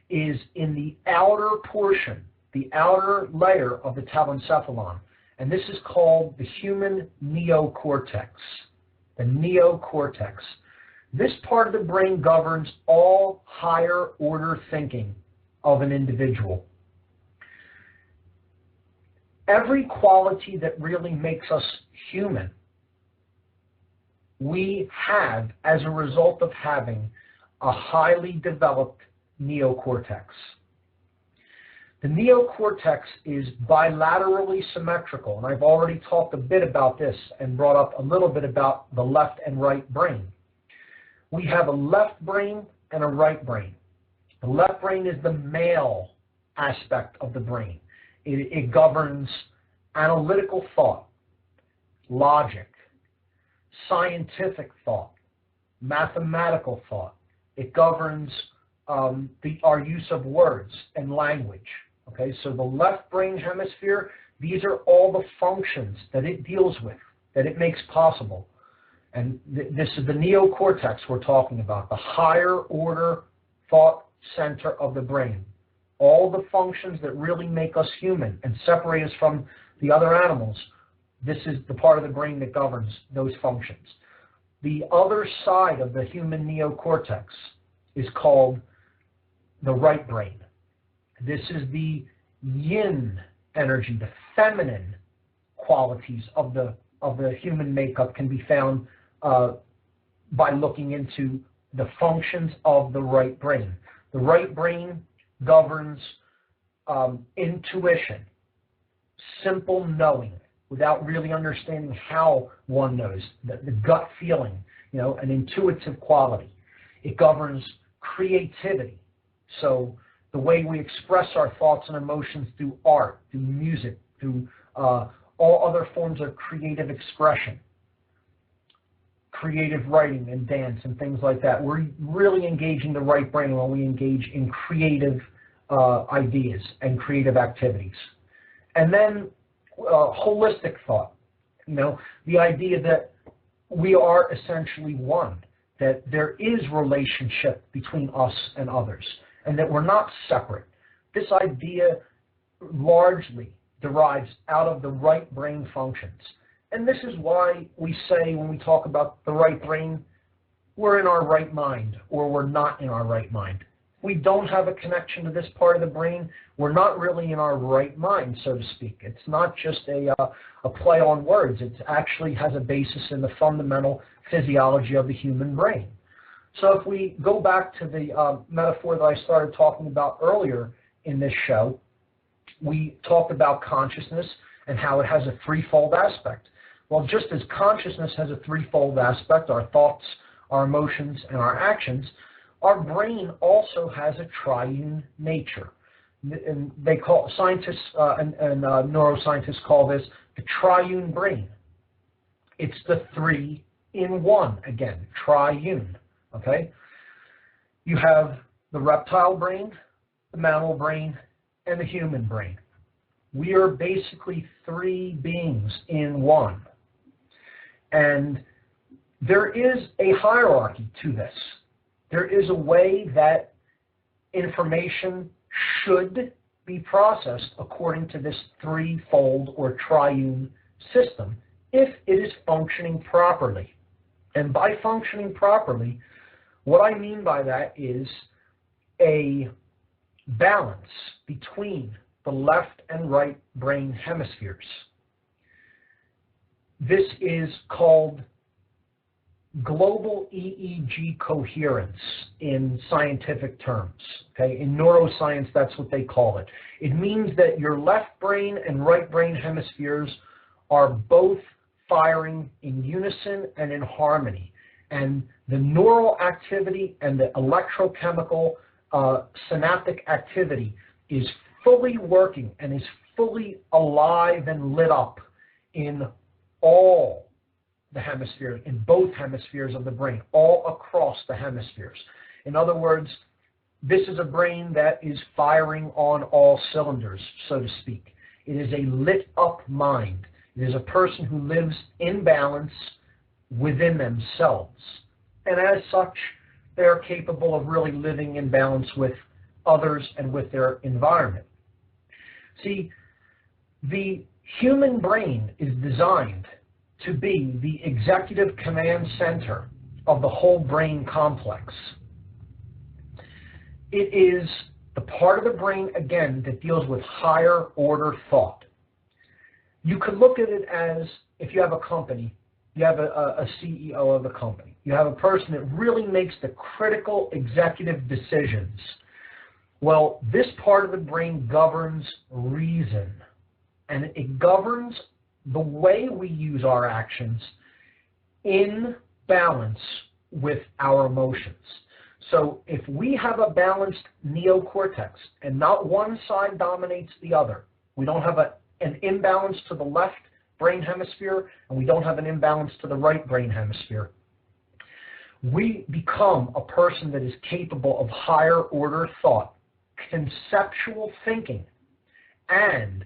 is in the outer portion, the outer layer of the telencephalon. And this is called the human neocortex. The neocortex. This part of the brain governs all higher order thinking of an individual. Every quality that really makes us human, we have as a result of having a highly developed neocortex. The neocortex is bilaterally symmetrical, and I've already talked a bit about this and brought up a little bit about the left and right brain. We have a left brain and a right brain. The left brain is the male aspect of the brain. It governs analytical thought, logic, scientific thought, mathematical thought. It governs our use of words and language. Okay, so the left brain hemisphere, these are all the functions that it deals with, that it makes possible. And this is the neocortex we're talking about, the higher order thought center of the brain. All the functions that really make us human and separate us from the other animals, this is the part of the brain that governs those functions. The other side of the human neocortex is called the right brain. This is the yin energy, the feminine qualities of the human makeup can be found by looking into the functions of the right brain. The right brain governs intuition, simple knowing, without really understanding how one knows, the gut feeling, an intuitive quality. It governs creativity. So the way we express our thoughts and emotions through art, through music, through all other forms of creative expression, creative writing and dance and things like that. We're really engaging the right brain when we engage in creative ideas and creative activities. And then holistic thought, the idea that we are essentially one, that there is relationship between us and others, and that we're not separate. This idea largely derives out of the right brain functions. And this is why we say when we talk about the right brain, we're in our right mind or we're not in our right mind. We don't have a connection to this part of the brain. We're not really in our right mind, so to speak. It's not just a play on words. It actually has a basis in the fundamental physiology of the human brain. So if we go back to the metaphor that I started talking about earlier in this show, we talked about consciousness and how it has a threefold aspect. Well, just as consciousness has a threefold aspect, our thoughts, our emotions, and our actions, our brain also has a triune nature. And they call scientists and neuroscientists call this the triune brain. It's the three in one again, triune. Okay? You have the reptile brain, the mammal brain, and the human brain. We are basically three beings in one. And there is a hierarchy to this. There is a way that information should be processed according to this threefold or triune system if it is functioning properly. And by functioning properly, what I mean by that is a balance between the left and right brain hemispheres. This is called global EEG coherence in scientific terms. Okay? In neuroscience, that's what they call it. It means that your left brain and right brain hemispheres are both firing in unison and in harmony. And the neural activity and the electrochemical synaptic activity is fully working and is fully alive and lit up in all the hemispheres, in both hemispheres of the brain, all across the hemispheres. In other words, this is a brain that is firing on all cylinders, so to speak. It is a lit up mind. It is a person who lives in balance within themselves. And as such, they are capable of really living in balance with others and with their environment. See, the human brain is designed to be the executive command center of the whole brain complex. It is the part of the brain, again, that deals with higher order thought. You could look at it as if you have a company, you have a CEO of a company. You have a person that really makes the critical executive decisions. Well, this part of the brain governs reason, and it governs the way we use our actions in balance with our emotions. So if we have a balanced neocortex and not one side dominates the other, we don't have an imbalance to the left brain hemisphere and we don't have an imbalance to the right brain hemisphere, we become a person that is capable of higher order thought, conceptual thinking, and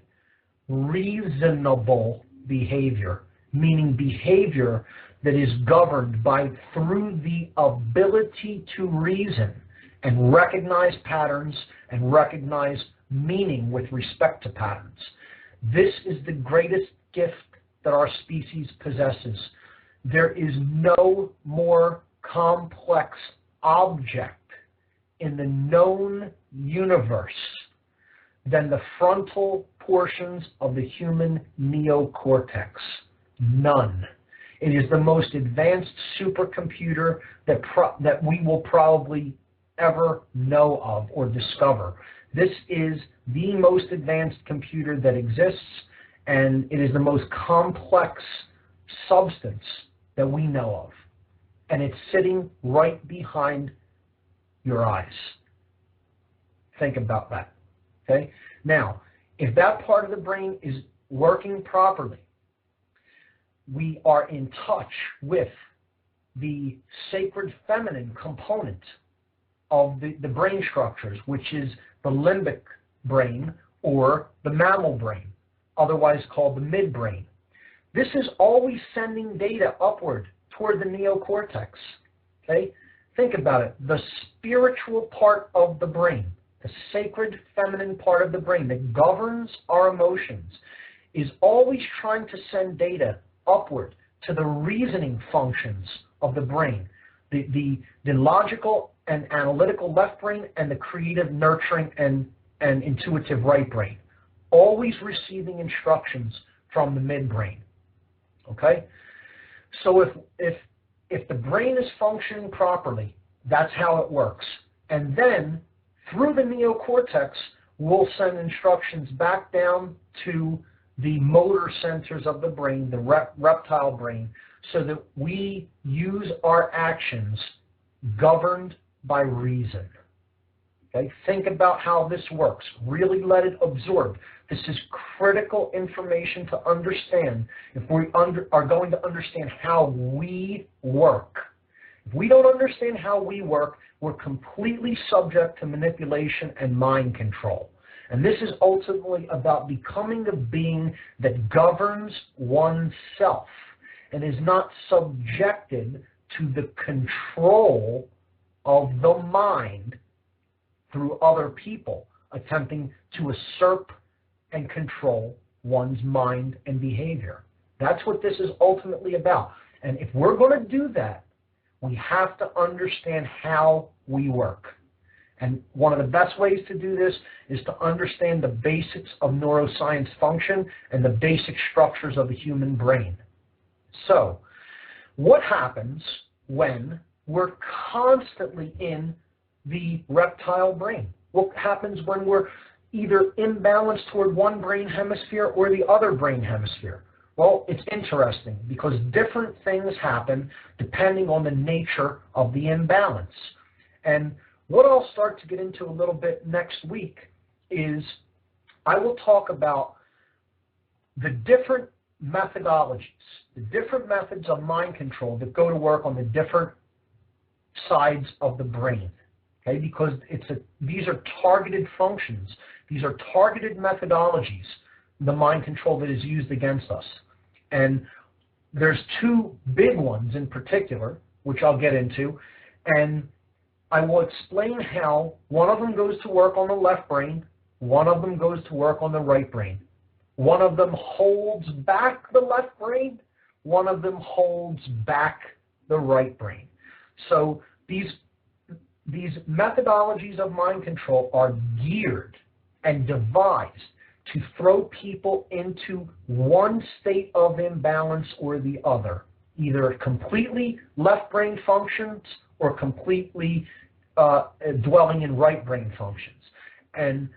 reasonable behavior, meaning behavior that is governed through the ability to reason and recognize patterns and recognize meaning with respect to patterns. This is the greatest gift that our species possesses. There is no more complex object in the known universe than the frontal portions of the human neocortex. None. It is the most advanced supercomputer that we will probably ever know of or discover. This is the most advanced computer that exists, and it is the most complex substance that we know of. And it's sitting right behind your eyes. Think about that. Okay? Now, if that part of the brain is working properly, we are in touch with the sacred feminine component of the brain structures, which is the limbic brain or the mammal brain, otherwise called the midbrain. This is always sending data upward toward the neocortex. Okay? Think about it. The spiritual part of the brain, the sacred feminine part of the brain that governs our emotions, is always trying to send data upward to the reasoning functions of the brain, the logical and analytical left brain and the creative, nurturing, and intuitive right brain, always receiving instructions from the midbrain. Okay? So if the brain is functioning properly, that's how it works. And then through the neocortex, we'll send instructions back down to the motor centers of the brain, the reptile brain, so that we use our actions governed by reason. Okay? Think about how this works. Really let it absorb. This is critical information to understand if we are going to understand how we work. If we don't understand how we work, we're completely subject to manipulation and mind control. And this is ultimately about becoming a being that governs oneself and is not subjected to the control of the mind through other people attempting to usurp and control one's mind and behavior. That's what this is ultimately about. And if we're going to do that, we have to understand how we work. And one of the best ways to do this is to understand the basics of neuroscience function and the basic structures of the human brain. So, what happens when we're constantly in the reptile brain? What happens when we're either imbalanced toward one brain hemisphere or the other brain hemisphere? Well, it's interesting because different things happen depending on the nature of the imbalance. And what I'll start to get into a little bit next week is I will talk about the different methodologies, the different methods of mind control that go to work on the different sides of the brain. Okay? Because these are targeted functions. These are targeted methodologies, the mind control that is used against us. And there's two big ones in particular, which I'll get into, and I will explain how one of them goes to work on the left brain, one of them goes to work on the right brain. One of them holds back the left brain, one of them holds back the right brain. So these methodologies of mind control are geared and devised to throw people into one state of imbalance or the other, either completely left brain functions or completely dwelling in right brain functions. And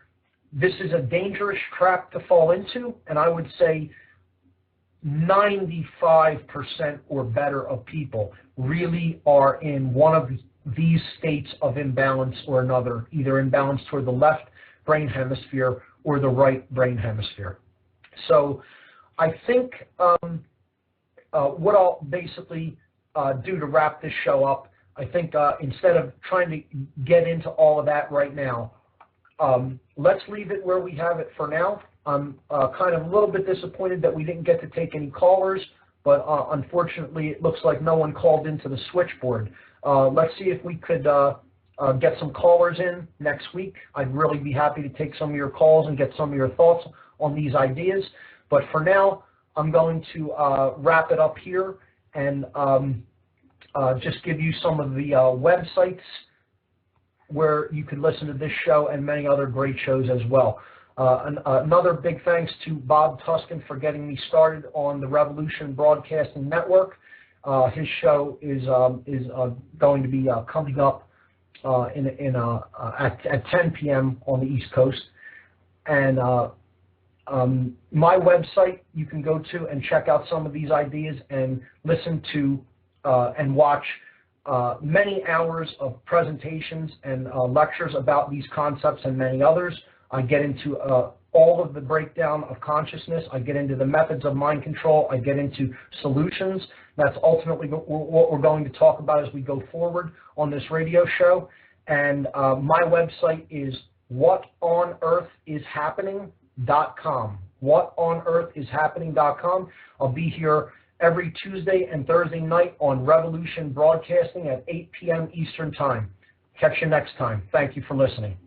this is a dangerous trap to fall into, and I would say 95% or better of people really are in one of these states of imbalance or another, either imbalance toward the left brain hemisphere or the right brain hemisphere. So I think what I'll basically do to wrap this show up, I think instead of trying to get into all of that right now, let's leave it where we have it for now. I'm kind of a little bit disappointed that we didn't get to take any callers, but unfortunately it looks like no one called into the switchboard. Let's see if we could get some callers in next week. I'd really be happy to take some of your calls and get some of your thoughts on these ideas. But for now, I'm going to wrap it up here and just give you some of the websites where you can listen to this show and many other great shows as well. Another big thanks to Bob Tuskin for getting me started on the Revolution Broadcasting Network. His show is going to be coming up at 10 p.m. on the East Coast. And my website you can go to and check out some of these ideas and listen to and watch many hours of presentations and lectures about these concepts and many others. I get into all of the breakdown of consciousness. I get into the methods of mind control. I get into solutions. That's ultimately what we're going to talk about as we go forward on this radio show. And my website is whatonearthishappening.com. Whatonearthishappening.com. I'll be here every Tuesday and Thursday night on Revolution Broadcasting at 8 p.m. Eastern Time. Catch you next time. Thank you for listening.